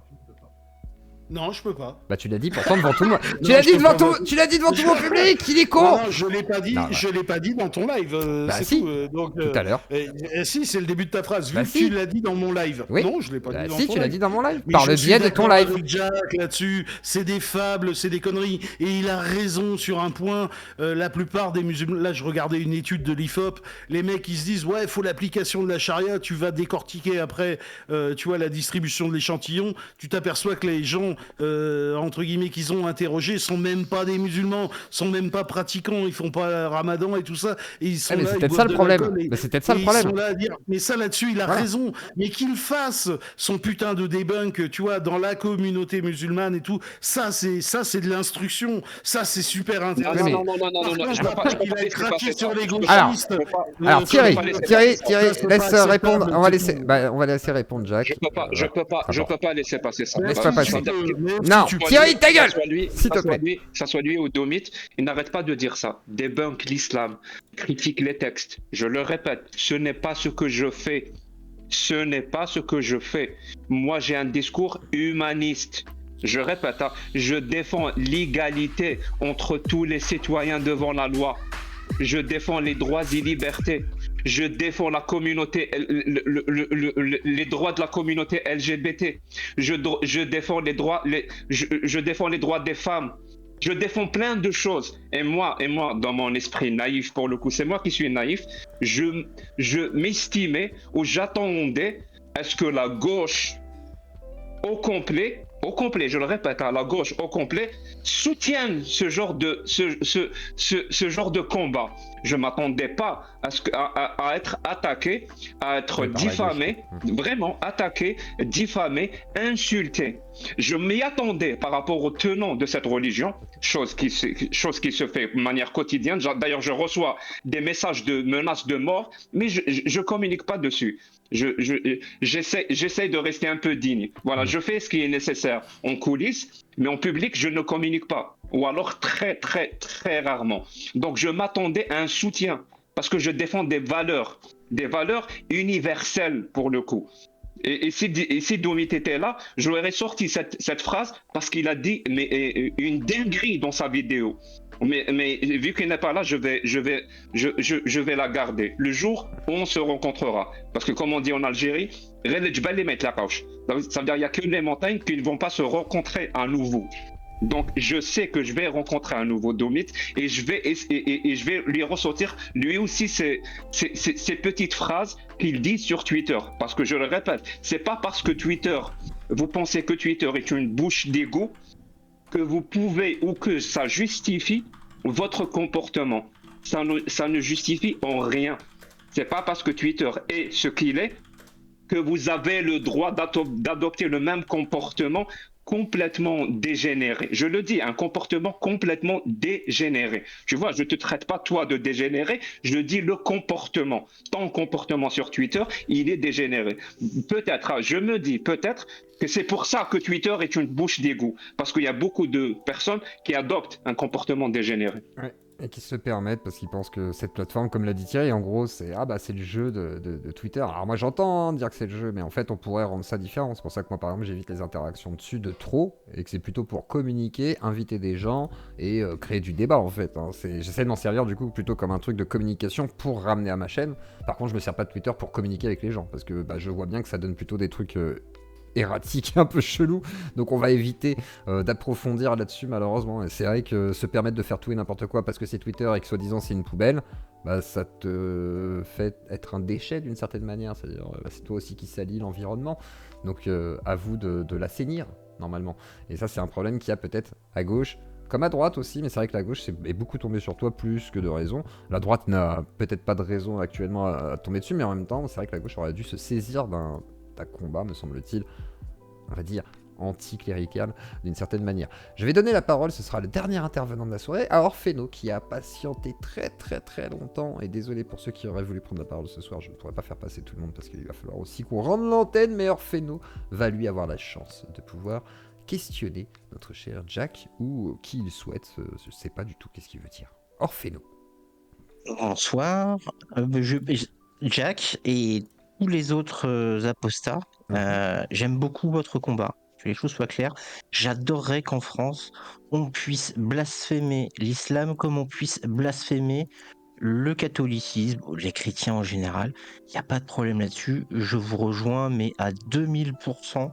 Non, je peux pas. Tu l'as dit pourtant devant tout le monde. Tu l'as dit devant tout mon public, il est con. Non, je l'ai pas dit, je l'ai pas dit dans ton live. Si. Tout à l'heure. Si, c'est le début de ta phrase. Vu que tu l'as dit dans mon live. Oui. Non, je l'ai pas dit dans ton live. Si, tu l'as dit dans mon live. Par le biais de ton live. Jack là-dessus, c'est des fables, c'est des conneries. Et il a raison sur un point. La plupart des musulmans. Là, je regardais une étude de l'IFOP. Les mecs, ils se disent, ouais, il faut l'application de la charia. Tu vas décortiquer après, tu vois, la distribution de l'échantillon. Tu t'aperçois que les gens entre guillemets qu'ils ont interrogés sont même pas des musulmans, sont même pas pratiquants, ils font pas Ramadan et tout ça, et ils sont là, c'est peut-être ça le problème. C'est peut-être ça le problème. Ils sont là à dire, mais ça là-dessus il a raison, mais qu'il fasse son putain de debunk, tu vois, dans la communauté musulmane et tout, ça c'est de l'instruction, ça c'est super intéressant. Non, il a craqué sur les gauchistes. Alors Thierry, laisse répondre. On va laisser répondre Jack. Je peux pas laisser passer ça. Laisse pas passer. Non, Thierry, ta gueule! S'il te plaît. Que ça soit lui ou Domit, il n'arrête pas de dire ça. Débunk l'islam, critique les textes. Je le répète, ce n'est pas ce que je fais. Ce n'est pas ce que je fais. Moi, j'ai un discours humaniste. Je répète, je défends l'égalité entre tous les citoyens devant la loi. Je défends les droits et libertés. Je défends la communauté, les droits de la communauté LGBT. Je défends les droits, je défends les droits des femmes. Je défends plein de choses. Et moi, dans mon esprit naïf, pour le coup, c'est moi qui suis naïf. Je m'estimais ou j'attendais à ce que la gauche au complet, je le répète, la gauche au complet soutienne ce genre de combat. Je m'attendais pas à être attaqué, à être diffamé, vraiment attaqué, diffamé, insulté. Je m'y attendais par rapport aux tenants de cette religion, chose qui se fait de manière quotidienne. D'ailleurs, je reçois des messages de menaces de mort, mais je communique pas dessus. J'essaie de rester un peu digne. Voilà, je fais ce qui est nécessaire en coulisses, mais en public, je ne communique pas. Ou alors très, très, très rarement. Donc, je m'attendais à un soutien parce que je défends des valeurs universelles pour le coup. Et si Domit était là, je lui aurais sorti cette phrase parce qu'il a dit une dinguerie dans sa vidéo. Mais vu qu'il n'est pas là, je vais la garder. Le jour où on se rencontrera. Parce que comme on dit en Algérie, ça veut dire qu'il n'y a que les montagnes qui ne vont pas se rencontrer à nouveau. Donc je sais que je vais rencontrer un nouveau Domit et je vais lui ressortir lui aussi ces petites phrases qu'il dit sur Twitter. Parce que je le répète, c'est pas parce que vous pensez que Twitter est une bouche d'égout que vous pouvez ou que ça justifie votre comportement. Ça ne justifie en rien. C'est pas parce que Twitter est ce qu'il est que vous avez le droit d'adopter le même comportement complètement dégénéré. Je le dis, un comportement complètement dégénéré. Tu vois, je ne te traite pas toi de dégénéré, je dis le comportement. Ton comportement sur Twitter, il est dégénéré. Peut-être, je me dis peut-être que c'est pour ça que Twitter est une bouche d'égout, parce qu'il y a beaucoup de personnes qui adoptent un comportement dégénéré. Ouais. Et qui se le permettent parce qu'ils pensent que cette plateforme, comme l'a dit Thierry, en gros, c'est c'est le jeu de Twitter. Alors moi j'entends dire que c'est le jeu, mais en fait on pourrait rendre ça différent. C'est pour ça que moi par exemple j'évite les interactions dessus de trop et que c'est plutôt pour communiquer, inviter des gens et créer du débat en fait. Hein. J'essaie de m'en servir du coup plutôt comme un truc de communication pour ramener à ma chaîne. Par contre je me sers pas de Twitter pour communiquer avec les gens parce que je vois bien que ça donne plutôt des trucs erratique, un peu chelou, donc on va éviter d'approfondir là-dessus malheureusement. Et c'est vrai que se permettre de faire tout et n'importe quoi parce que c'est Twitter et que soi-disant c'est une poubelle, ça te fait être un déchet d'une certaine manière, c'est-à-dire c'est toi aussi qui salis l'environnement, donc à vous de l'assainir normalement. Et ça c'est un problème qu'il y a peut-être à gauche comme à droite aussi, mais c'est vrai que la gauche est beaucoup tombée sur toi plus que de raison. La droite n'a peut-être pas de raison actuellement à tomber dessus, mais en même temps c'est vrai que la gauche aurait dû se saisir d'un combat, me semble-t-il, on va dire anti-clérical d'une certaine manière. Je vais donner la parole, ce sera le dernier intervenant de la soirée, à Orfeno, qui a patienté très très très longtemps, et désolé pour ceux qui auraient voulu prendre la parole ce soir, je ne pourrais pas faire passer tout le monde parce qu'il va falloir aussi qu'on rende l'antenne, mais Orfeno va lui avoir la chance de pouvoir questionner notre cher Jack, ou qui il souhaite, je ne sais pas du tout qu'est-ce qu'il veut dire. Orfeno. Bonsoir, Jack et tous les autres apostats, j'aime beaucoup votre combat, que les choses soient claires. J'adorerais qu'en France, on puisse blasphémer l'islam comme on puisse blasphémer le catholicisme, ou les chrétiens en général. Il n'y a pas de problème là-dessus, je vous rejoins, mais à 2000%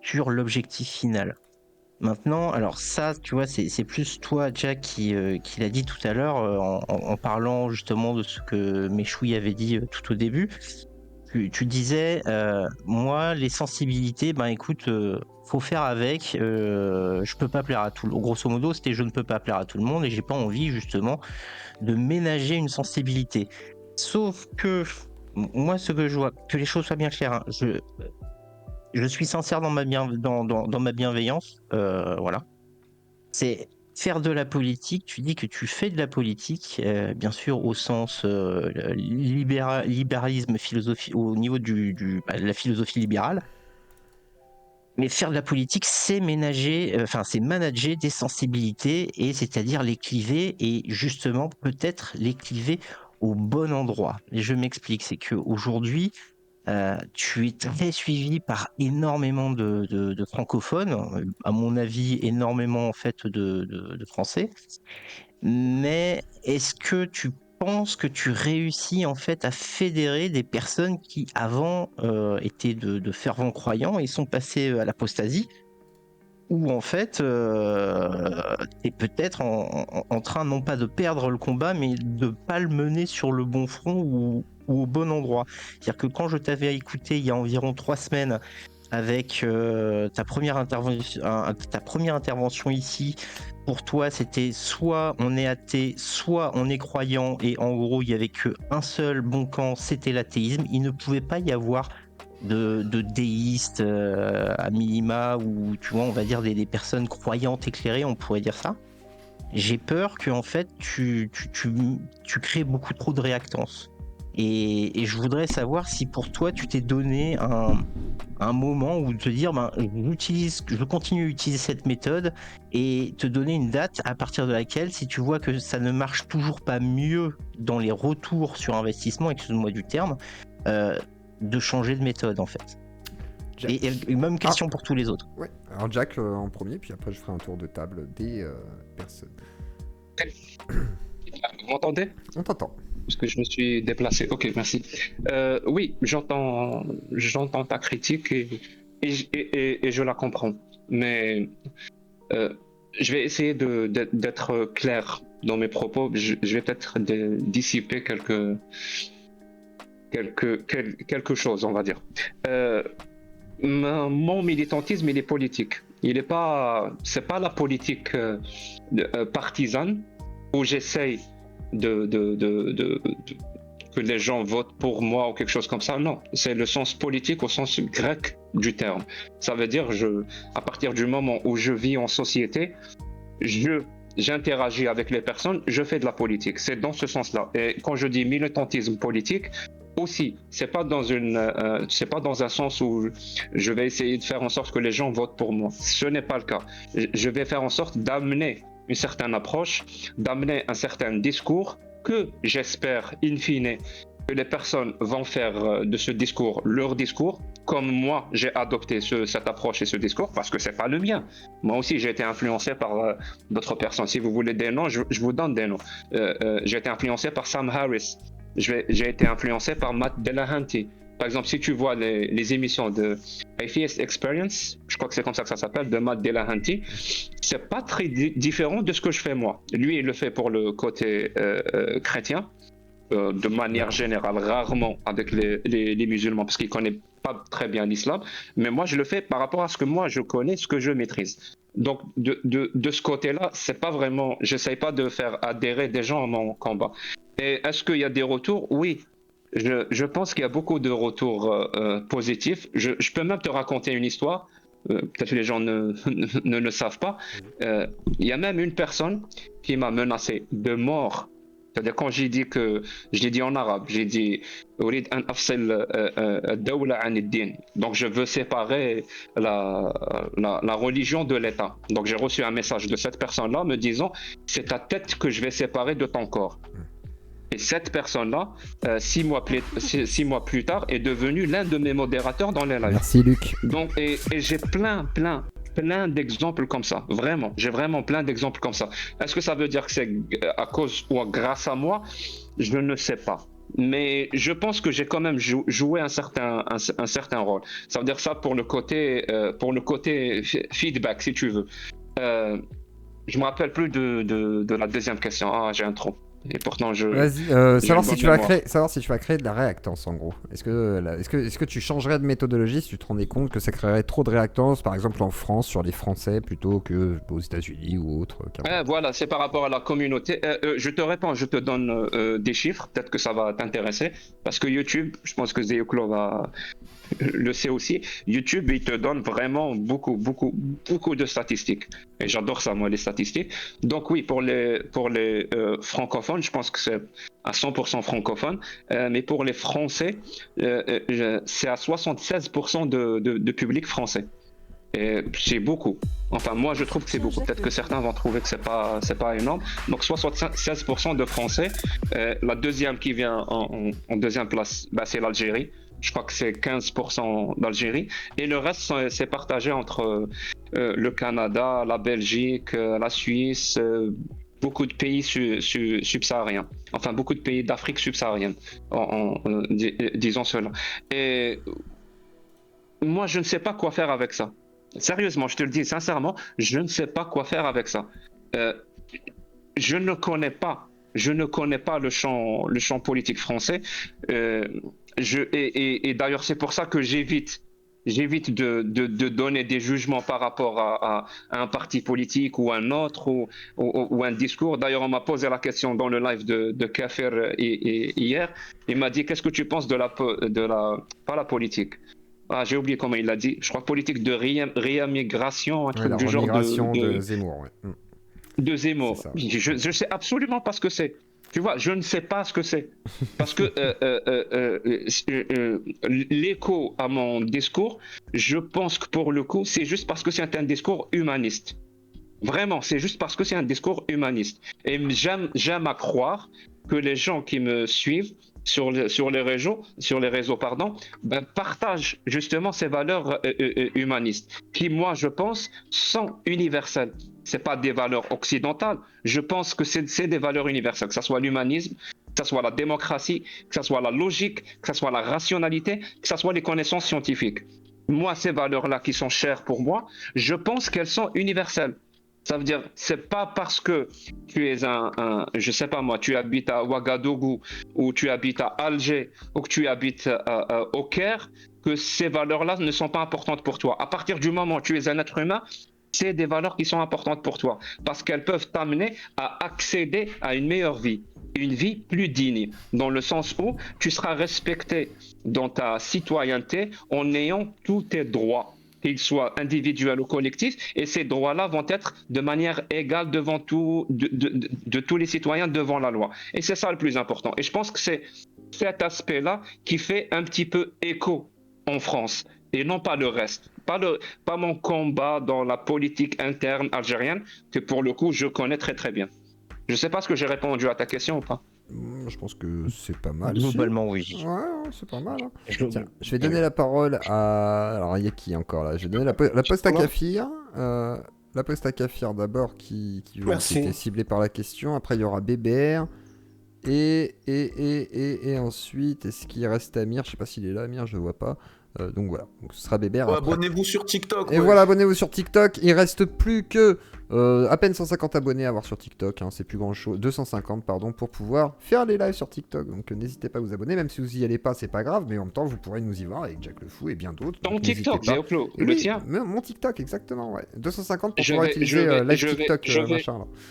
sur l'objectif final. Maintenant, alors ça, tu vois, c'est plus toi, Jack, qui l'a dit tout à l'heure, en parlant justement de ce que Méchoui avait dit tout au début. Tu disais, moi, les sensibilités, écoute, faut faire avec, je peux pas plaire à tout le monde. Grosso modo, c'était je ne peux pas plaire à tout le monde et j'ai pas envie, justement, de ménager une sensibilité. Sauf que, moi, ce que je vois, que les choses soient bien claires, hein, je suis sincère dans ma bienveillance, voilà. C'est faire de la politique, tu dis que tu fais de la politique, bien sûr au sens libéralisme, philosophie, au niveau de la philosophie libérale. Mais faire de la politique, c'est c'est manager des sensibilités, et c'est-à-dire les cliver, et justement peut-être les cliver au bon endroit. Et je m'explique, c'est qu'aujourd'hui, tu es très suivi par énormément de francophones, à mon avis énormément en fait de français. Mais est-ce que tu penses que tu réussis en fait à fédérer des personnes qui avant étaient de fervents croyants et sont passées à l'apostasie, ou en fait t'es peut-être en train non pas de perdre le combat, mais de pas le mener sur le bon front ou au bon endroit. C'est-à-dire que quand je t'avais écouté il y a environ 3 semaines avec ta première intervention ici, pour toi c'était soit on est athée, soit on est croyant, et en gros il y avait qu'un seul bon camp, c'était l'athéisme. Il ne pouvait pas y avoir de déistes à minima, ou tu vois, on va dire des personnes croyantes éclairées, on pourrait dire ça. J'ai peur que en fait tu crées beaucoup trop de réactance. Et je voudrais savoir si pour toi tu t'es donné un moment où te dire je continue à utiliser cette méthode, et te donner une date à partir de laquelle, si tu vois que ça ne marche toujours pas mieux dans les retours sur investissement, excuse-moi du terme, de changer de méthode en fait. Et même question pour tous les autres. Ouais, alors Jack en premier, puis après je ferai un tour de table des personnes. Vous m'entendez ? On t'entend. Parce que je me suis déplacé. Ok, merci. Oui, j'entends ta critique et je la comprends. Mais je vais essayer d'être clair dans mes propos. Je vais peut-être dissiper quelque chose, on va dire. Mon militantisme, il est politique. C'est pas la politique partisane où j'essaye que les gens votent pour moi ou quelque chose comme ça. Non, c'est le sens politique au sens grec du terme. Ça veut dire, à partir du moment où je vis en société, j'interagis avec les personnes, je fais de la politique. C'est dans ce sens-là. Et quand je dis militantisme politique, aussi, c'est pas dans un sens où je vais essayer de faire en sorte que les gens votent pour moi. Ce n'est pas le cas. Je vais faire en sorte d'amener une certaine approche, d'amener un certain discours que j'espère, in fine, que les personnes vont faire de ce discours leur discours, comme moi j'ai adopté cette approche et ce discours, parce que c'est pas le mien. Moi aussi j'ai été influencé par d'autres personnes. Si vous voulez des noms, je vous donne des noms. J'ai été influencé par Sam Harris. J'ai été influencé par Matt Delahanty. Par exemple, si tu vois les émissions de Atheist Experience, je crois que c'est comme ça que ça s'appelle, de Matt Delahanty, c'est pas très différent de ce que je fais moi. Lui, il le fait pour le côté chrétien, de manière générale, rarement avec les musulmans, parce qu'il connaît pas très bien l'islam, mais moi, je le fais par rapport à ce que moi, je connais, ce que je maîtrise. Donc, de ce côté-là, c'est pas vraiment, j'essaye pas de faire adhérer des gens à mon combat. Et est-ce qu'il y a des retours? Oui. Je pense qu'il y a beaucoup de retours positifs. Je peux même te raconter une histoire. Peut-être que les gens ne le savent pas. Il y a même une personne qui m'a menacé de mort. C'est-à-dire quand j'ai dit je l'ai dit en arabe, j'ai dit donc je veux séparer la religion de l'État. Donc j'ai reçu un message de cette personne-là me disant c'est ta tête que je vais séparer de ton corps. Et cette personne-là, 6 mois plus tard, est devenue l'un de mes modérateurs dans les lives. Merci Luc. Donc, et j'ai plein d'exemples comme ça. Vraiment, j'ai vraiment plein d'exemples comme ça. Est-ce que ça veut dire que c'est à cause ou grâce à moi? Je ne sais pas. Mais je pense que j'ai quand même joué un certain rôle. Ça veut dire ça pour le côté feedback, si tu veux. Je me rappelle plus de la deuxième question. Ah, j'ai un trou. Et pourtant, vas-y, savoir si tu vas créer de la réactance en gros. Est-ce que tu changerais de méthodologie si tu te rendais compte que ça créerait trop de réactance, par exemple en France sur les Français plutôt que aux États-Unis ou autres? Voilà, c'est par rapport à la communauté. Je te réponds, je te donne des chiffres, peut-être que ça va t'intéresser, parce que YouTube, je pense que Zeyuklo le sait aussi, YouTube il te donne vraiment beaucoup de statistiques. Et j'adore ça moi, les statistiques. Donc oui, pour les francophones, je pense que c'est à 100% francophone, mais pour les Français, c'est à 76% de public français. Et c'est beaucoup. Enfin, moi, je trouve que c'est beaucoup. Peut-être que certains vont trouver que c'est pas énorme. Donc, 76% de Français. La deuxième qui vient en deuxième place, c'est l'Algérie. Je crois que c'est 15% d'Algérie. Et le reste, c'est partagé entre le Canada, la Belgique, la Suisse, beaucoup de pays subsahariens. Enfin, beaucoup de pays d'Afrique subsaharienne, disons cela. Et moi, je ne sais pas quoi faire avec ça. Sérieusement, je te le dis sincèrement, je ne sais pas quoi faire avec ça. Je ne connais pas le champ politique français. Et d'ailleurs, c'est pour ça que j'évite de donner des jugements par rapport à un parti politique ou un autre ou un discours. D'ailleurs, on m'a posé la question dans le live de Kafir hier. Il m'a dit, qu'est-ce que tu penses pas la politique. Ah, j'ai oublié comment il l'a dit. Je crois politique de réimmigration, un truc du genre de Zemmour. Ouais. De Zemmour. Je sais absolument pas ce que c'est. Tu vois, je ne sais pas ce que c'est. Parce que l'écho à mon discours, je pense que pour le coup, c'est juste parce que c'est un discours humaniste. Vraiment, c'est juste parce que c'est un discours humaniste. Et j'aime à croire que les gens qui me suivent sur les réseaux, partagent justement ces valeurs humanistes, qui, moi, je pense, sont universelles. C'est pas des valeurs occidentales. Je pense que c'est des valeurs universelles, que ce soit l'humanisme, que ce soit la démocratie, que ce soit la logique, que ce soit la rationalité, que ce soit les connaissances scientifiques. Moi, ces valeurs-là qui sont chères pour moi, je pense qu'elles sont universelles. Ça veut dire, c'est pas parce que tu es je sais pas moi, tu habites à Ouagadougou, ou tu habites à Alger, ou que tu habites au Caire, que ces valeurs-là ne sont pas importantes pour toi. À partir du moment où tu es un être humain, c'est des valeurs qui sont importantes pour toi parce qu'elles peuvent t'amener à accéder à une meilleure vie, une vie plus digne, dans le sens où tu seras respecté dans ta citoyenneté en ayant tous tes droits, qu'ils soient individuels ou collectifs, et ces droits-là vont être de manière égale devant de tous les citoyens devant la loi. Et c'est ça le plus important. Et je pense que c'est cet aspect-là qui fait un petit peu écho en France, et non pas le reste. Pas mon combat dans la politique interne algérienne, que pour le coup, je connais très très bien. Je ne sais pas ce que j'ai répondu à ta question ou pas. Je pense que c'est pas mal. Globalement, oui. Ouais, c'est pas mal. Hein. Tiens, je vais donner la parole à... Alors, il y a qui encore là? Je vais donner la poste à Kafir. La poste à Kafir d'abord qui était ciblée par la question. Après, il y aura BBR. Et ensuite, est-ce qu'il reste Amir? Je sais pas s'il est là, Amir, je le vois pas. Donc voilà, donc ce sera BBR. Abonnez-vous sur TikTok. Et voilà, abonnez-vous sur TikTok. Il reste plus que à peine 150 abonnés à avoir sur TikTok. Hein, c'est plus grand chose. 250, pardon, pour pouvoir faire les lives sur TikTok. Donc n'hésitez pas à vous abonner. Même si vous y allez pas, c'est pas grave. Mais en même temps, vous pourrez nous y voir avec Jack le Fou et bien d'autres. Ton TikTok, Zéoplo, le tien. Mon TikTok, exactement, ouais. 250 pour pouvoir utiliser live TikTok.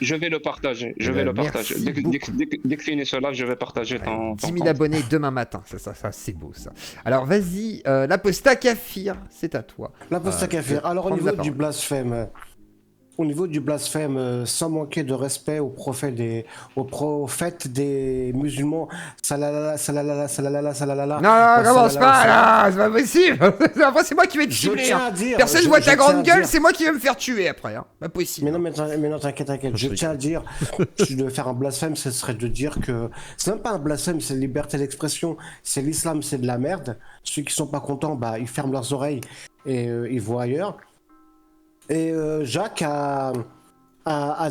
Je vais le partager. Dès que finis ce live, je vais partager ton 10 000 abonnés demain matin. Ça, c'est beau, ça. Alors vas-y, la posta Kafir, c'est à toi. La posta Kafir. Alors au niveau du blasphème. Au niveau du blasphème, sans manquer de respect aux prophètes des musulmans, salalala. Non, commence pas là, c'est pas possible. Après, c'est moi qui vais te tuer. Personne ne voit ta grande gueule, c'est moi qui vais me faire tuer après. Hein. Pas possible. Mais non, t'inquiète. Je tiens à dire, de faire un blasphème, ce serait de dire que c'est même pas un blasphème, c'est la liberté d'expression. C'est l'islam, c'est de la merde. Ceux qui sont pas contents, bah ils ferment leurs oreilles et ils voient ailleurs. Et Jacques a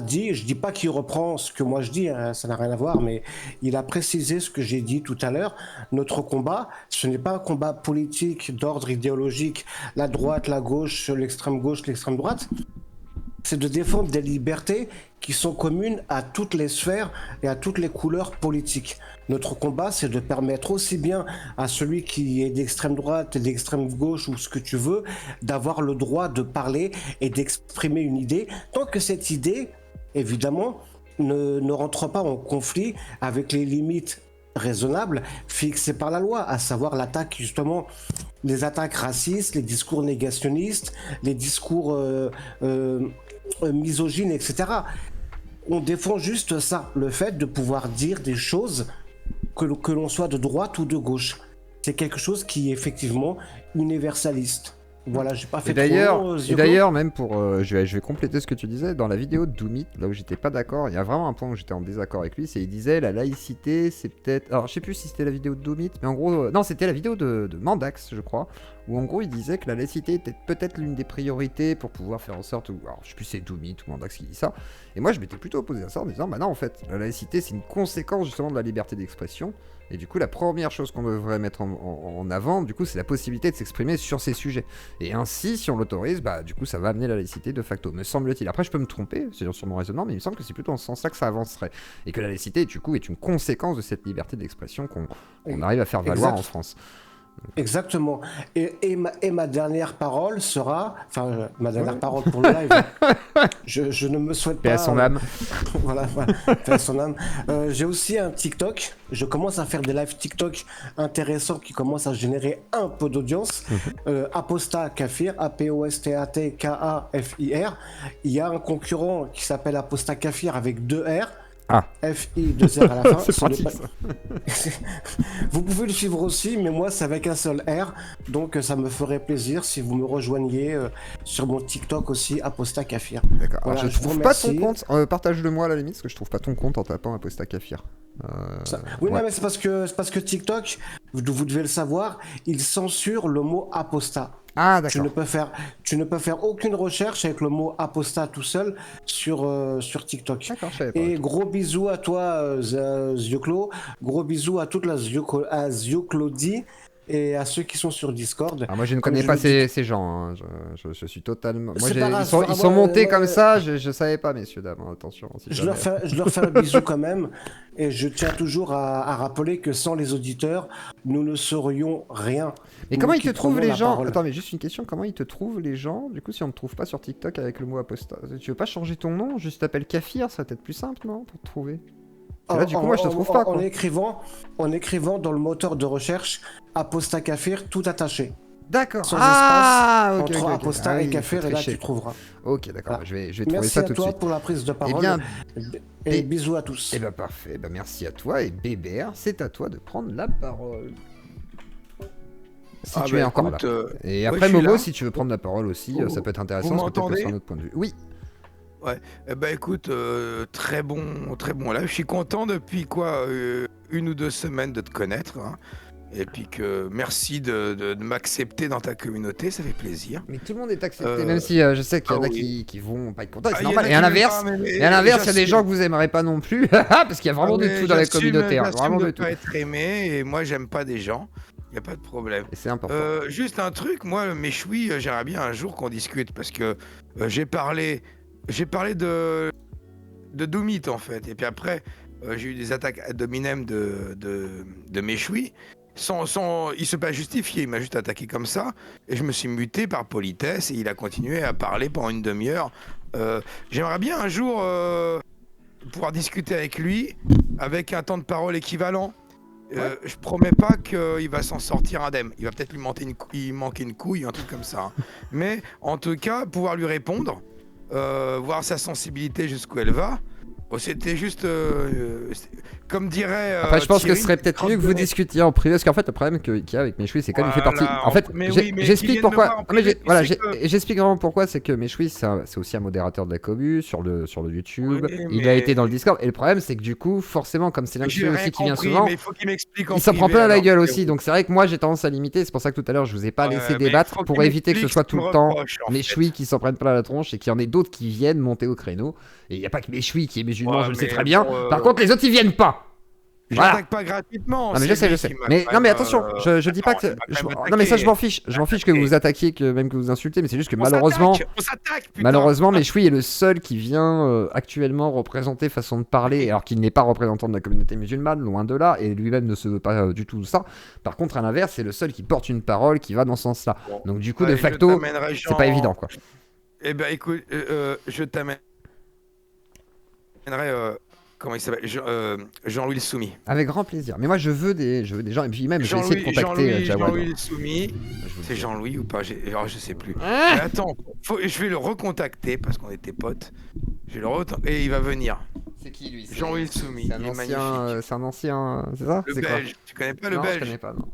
dit, je dis pas qu'il reprend ce que moi je dis, hein, ça n'a rien à voir, mais il a précisé ce que j'ai dit tout à l'heure. Notre combat, ce n'est pas un combat politique d'ordre idéologique, la droite, la gauche, l'extrême droite. C'est de défendre des libertés qui sont communes à toutes les sphères et à toutes les couleurs politiques. Notre combat, c'est de permettre aussi bien à celui qui est d'extrême droite, d'extrême gauche ou ce que tu veux, d'avoir le droit de parler et d'exprimer une idée, tant que cette idée, évidemment, ne rentre pas en conflit avec les limites raisonnables fixées par la loi, à savoir l'attaque, justement, les attaques racistes, les discours négationnistes, les discours misogynes, etc. On défend juste ça, le fait de pouvoir dire des choses que l'on soit de droite ou de gauche. C'est quelque chose qui est effectivement universaliste. Voilà, j'ai pas fait d'ailleurs, même pour... je vais compléter ce que tu disais. Dans la vidéo de Doomit, là où j'étais pas d'accord, il y a vraiment un point où j'étais en désaccord avec lui, c'est qu'il disait la laïcité, c'est peut-être... Alors, je sais plus si c'était la vidéo de Doomit, mais en gros... non, c'était la vidéo de Mandax, je crois, où en gros, il disait que la laïcité était peut-être l'une des priorités pour pouvoir faire en sorte... Alors, je sais plus si c'est Doomit ou Mandax qui dit ça. Et moi, je m'étais plutôt opposé à ça en disant, bah non, en fait, la laïcité, c'est une conséquence justement de la liberté d'expression. Et du coup, la première chose qu'on devrait mettre en avant, du coup, c'est la possibilité de s'exprimer sur ces sujets. Et ainsi, si on l'autorise, bah, du coup, ça va amener la laïcité de facto, me semble-t-il. Après, je peux me tromper, c'est sur mon raisonnement, mais il me semble que c'est plutôt dans ce sens-là que ça avancerait. Et que la laïcité, du coup, est une conséquence de cette liberté d'expression qu'on arrive à faire valoir en France. Exactement. Et ma dernière parole sera... Enfin, ma dernière parole pour le live, je ne me souhaite pas... Paix à son âme. Voilà, paix à son âme. J'ai aussi un TikTok. Je commence à faire des lives TikTok intéressants qui commencent à générer un peu d'audience. Aposta Kafir, APOSTATKAFIR. Il y a un concurrent qui s'appelle Aposta Kafir avec 2 R. FI, 2 R à la fin. C'est pratique, ça. Vous pouvez le suivre aussi, mais moi c'est avec un seul R, donc ça me ferait plaisir si vous me rejoigniez sur mon TikTok aussi, Aposta Kafir. D'accord. Voilà, alors, je trouve pas ton compte, partage-le moi à la limite, parce que je trouve pas ton compte en tapant Aposta Kafir. Oui, ouais. Non, mais c'est parce que TikTok, vous devez le savoir, il censure le mot apostat. Ah, d'accord. Tu ne peux faire aucune recherche avec le mot apostat tout seul sur TikTok. D'accord, je savais pas. Et gros bisous à toi, Zioclo. Gros bisous à toute la Zioclodie. Et à ceux qui sont sur Discord. Alors moi je ne connais pas ces gens, hein. Je suis totalement... Moi, ils sont vraiment, montés comme ça, je savais pas messieurs, dames, attention. Je leur fais un bisou quand même, et je tiens toujours à rappeler que sans les auditeurs, nous ne serions rien. Et comment ils te trouvent les gens? Attends, mais juste une question, comment ils te trouvent les gens? Du coup, si on ne te trouve pas sur TikTok avec le mot apostat, tu veux pas changer ton nom? Juste t'appelles Kafir, ça va peut-être plus simple, non? Pour te trouver. Là, du coup, moi je te trouve pas. Quoi. En écrivant dans le moteur de recherche apostat Kafir, tout attaché. D'accord. Sans espace okay, entre okay, apostat et Kafir, et là tu trouveras. Ok, d'accord. Voilà. Je vais trouver ça tout de suite. Merci à toi pour la prise de parole. Et bisous à tous. Et bah parfait. Bah merci à toi et Bébert, c'est à toi de prendre la parole. Si tu es encore là. Et après Momo, si tu veux prendre la parole aussi, ça peut être intéressant. Vous m'entendez ? Sur un autre point de vue. Oui. Ouais, bah écoute, très bon là. Je suis content depuis quoi, 1 ou 2 semaines de te connaître. Hein. Et puis que merci de m'accepter dans ta communauté, ça fait plaisir. Mais tout le monde est accepté, même si je sais qu'il y en a qui vont pas être contents, c'est normal. Et à l'inverse, il y a des gens que vous aimerez pas non plus, parce qu'il y a vraiment de tout dans la communauté. Vraiment de tout. Pas être aimé, et moi j'aime pas des gens. Y a pas de problème. Et c'est important. Juste un truc, moi, Méchoui, j'aimerais bien un jour qu'on discute parce que j'ai parlé de Doomit en fait, et puis après j'ai eu des attaques ad hominem de Méchoui. Il s'est pas justifié, il m'a juste attaqué comme ça, et je me suis muté par politesse, et il a continué à parler pendant une demi-heure. J'aimerais bien un jour pouvoir discuter avec lui avec un temps de parole équivalent. Je promets pas qu'il va s'en sortir indemne. Il va peut-être lui manquer une couille, un truc comme ça. Hein. Mais en tout cas, pouvoir lui répondre, voir sa sensibilité jusqu'où elle va. C'était juste, comme dirait. Après, je pense Thierry, que ce serait peut-être mieux que vous discutiez en privé, parce qu'en fait, le problème qu'il y a avec Méchoui, c'est quand il fait partie. En fait, j'explique pourquoi. J'explique vraiment pourquoi, c'est que Méchoui, c'est aussi un modérateur de la commu sur le YouTube. Oui, il a été dans le Discord, et le problème, c'est que du coup, forcément, comme c'est l'influent aussi qui vient souvent, il s'en prend plein la gueule aussi. Donc c'est vrai que moi, j'ai tendance à limiter. C'est pour ça que tout à l'heure, je vous ai pas laissé débattre pour éviter que ce soit tout le temps Méchoui qui s'en prenne plein la tronche et qu'il y en ait d'autres qui viennent monter au créneau. Et il n'y a pas que Méchoui qui est musulman, je le sais très bien. Par contre, les autres, ils viennent pas. J'attaque pas gratuitement. Non, mais je sais. Mais non, mais attention, je dis pas que. Non, mais ça, je m'en fiche. Je m'en fiche que vous attaquiez, même que vous insultez. Mais c'est juste que malheureusement, Méchoui est le seul qui vient actuellement représenter façon de parler, alors qu'il n'est pas représentant de la communauté musulmane, loin de là, et lui-même ne se veut pas du tout ça. Par contre, à l'inverse, c'est le seul qui porte une parole qui va dans ce sens-là. Donc, du coup, de facto, c'est pas évident, quoi. Eh ben, écoute, je t'amènerai. Comment il s'appelle, Jean-Louis le Soumis. Avec grand plaisir. Mais moi je veux des gens, et puis même je vais essayer de contacter Jawad. Jean-Louis le Soumis, c'est Jean-Louis ou pas? Mais attends, je vais le recontacter parce qu'on était potes. Et il va venir. C'est qui lui? Jean-Louis le Soumis. C'est un ancien, c'est ça? Le Belge. Tu connais pas le Belge? Non, je connais pas, non.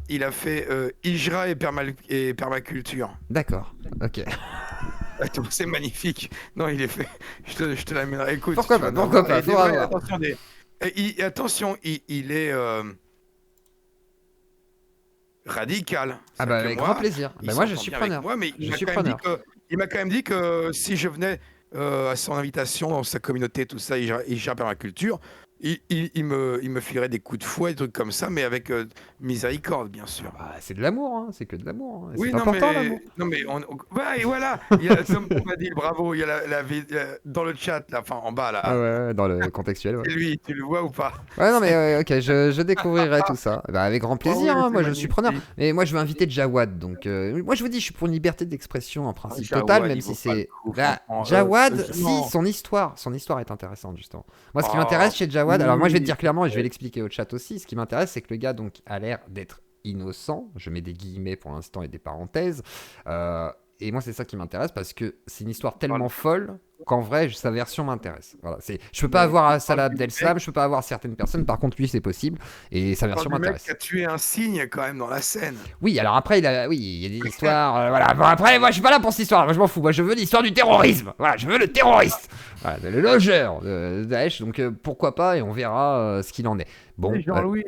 Il a fait Hijra et permaculture. D'accord, ok. Attends, c'est magnifique. Non, il est fait. Je te l'amènerai. Écoute. Pourquoi pas? Attention, il est radical. Ah bah avec grand plaisir. Bah moi je suis preneur. Il m'a quand même dit que si je venais à son invitation dans sa communauté, tout ça, il gère permaculture. Il me filerait des coups de fouet, des trucs comme ça, mais avec miséricorde, bien sûr. Bah, c'est de l'amour, hein. C'est que de l'amour. Hein. Oui, c'est important, l'amour. Non, mais et voilà. Il y a, comme on m'a dit, bravo. Il y a dans le chat, là, enfin en bas là. Ah ouais, dans le contextuel. Ouais. Et lui, tu le vois ou pas? Ouais, non, mais ok, je découvrirai tout ça. Bah, avec grand plaisir. Hein, moi, je suis preneur. Mais moi, je veux inviter Jawad. Donc, moi, je vous dis, je suis pour une liberté d'expression en principe totale, même si c'est. Jawad, si son histoire est intéressante justement. Moi, ce qui m'intéresse chez Jawad. Alors moi je vais te dire clairement et je vais l'expliquer au chat aussi, ce qui m'intéresse c'est que le gars donc a l'air d'être innocent, je mets des guillemets pour l'instant et des parenthèses, et moi c'est ça qui m'intéresse parce que c'est une histoire tellement folle qu'en vrai sa version m'intéresse. Voilà, je peux pas avoir Salah Abdeslam, je peux pas avoir certaines personnes, par contre lui c'est possible et sa version m'intéresse. Le mec qui a tué un cygne quand même dans la scène. Oui, alors après il y a des histoires, voilà. Bon, après moi je suis pas là pour cette histoire, moi je m'en fous, moi je veux l'histoire du terrorisme. Voilà, je veux le terroriste. Voilà, le logeur de Daesh, donc pourquoi pas et on verra ce qu'il en est. Bon, Jean-Louis,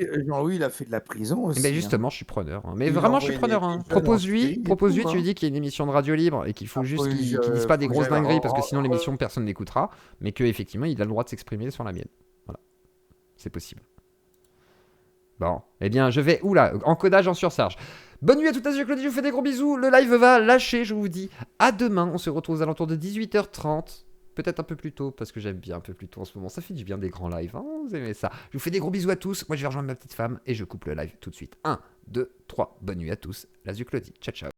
il a fait de la prison aussi. Mais justement, je suis preneur. Hein. Mais vraiment, je suis preneur. Hein. Propose-lui, tu lui dis qu'il y a une émission de radio libre et qu'il faut juste qu'il dise pas des grosses dingueries parce que sinon l'émission personne n'écoutera, mais qu'effectivement il a le droit de s'exprimer sur la mienne. Voilà, c'est possible. Bon, eh bien, je vais... Oula, encodage en surcharge. Bonne nuit à toutes, Claudie, je vous fais des gros bisous. Le live va lâcher, je vous dis. À demain, on se retrouve aux alentours de 18h30. Peut-être un peu plus tôt, parce que j'aime bien un peu plus tôt en ce moment. Ça fait du bien des grands lives, hein, vous aimez ça. Je vous fais des gros bisous à tous. Moi, je vais rejoindre ma petite femme et je coupe le live tout de suite. 1, 2, 3. Bonne nuit à tous. La Claudie. Ciao, ciao.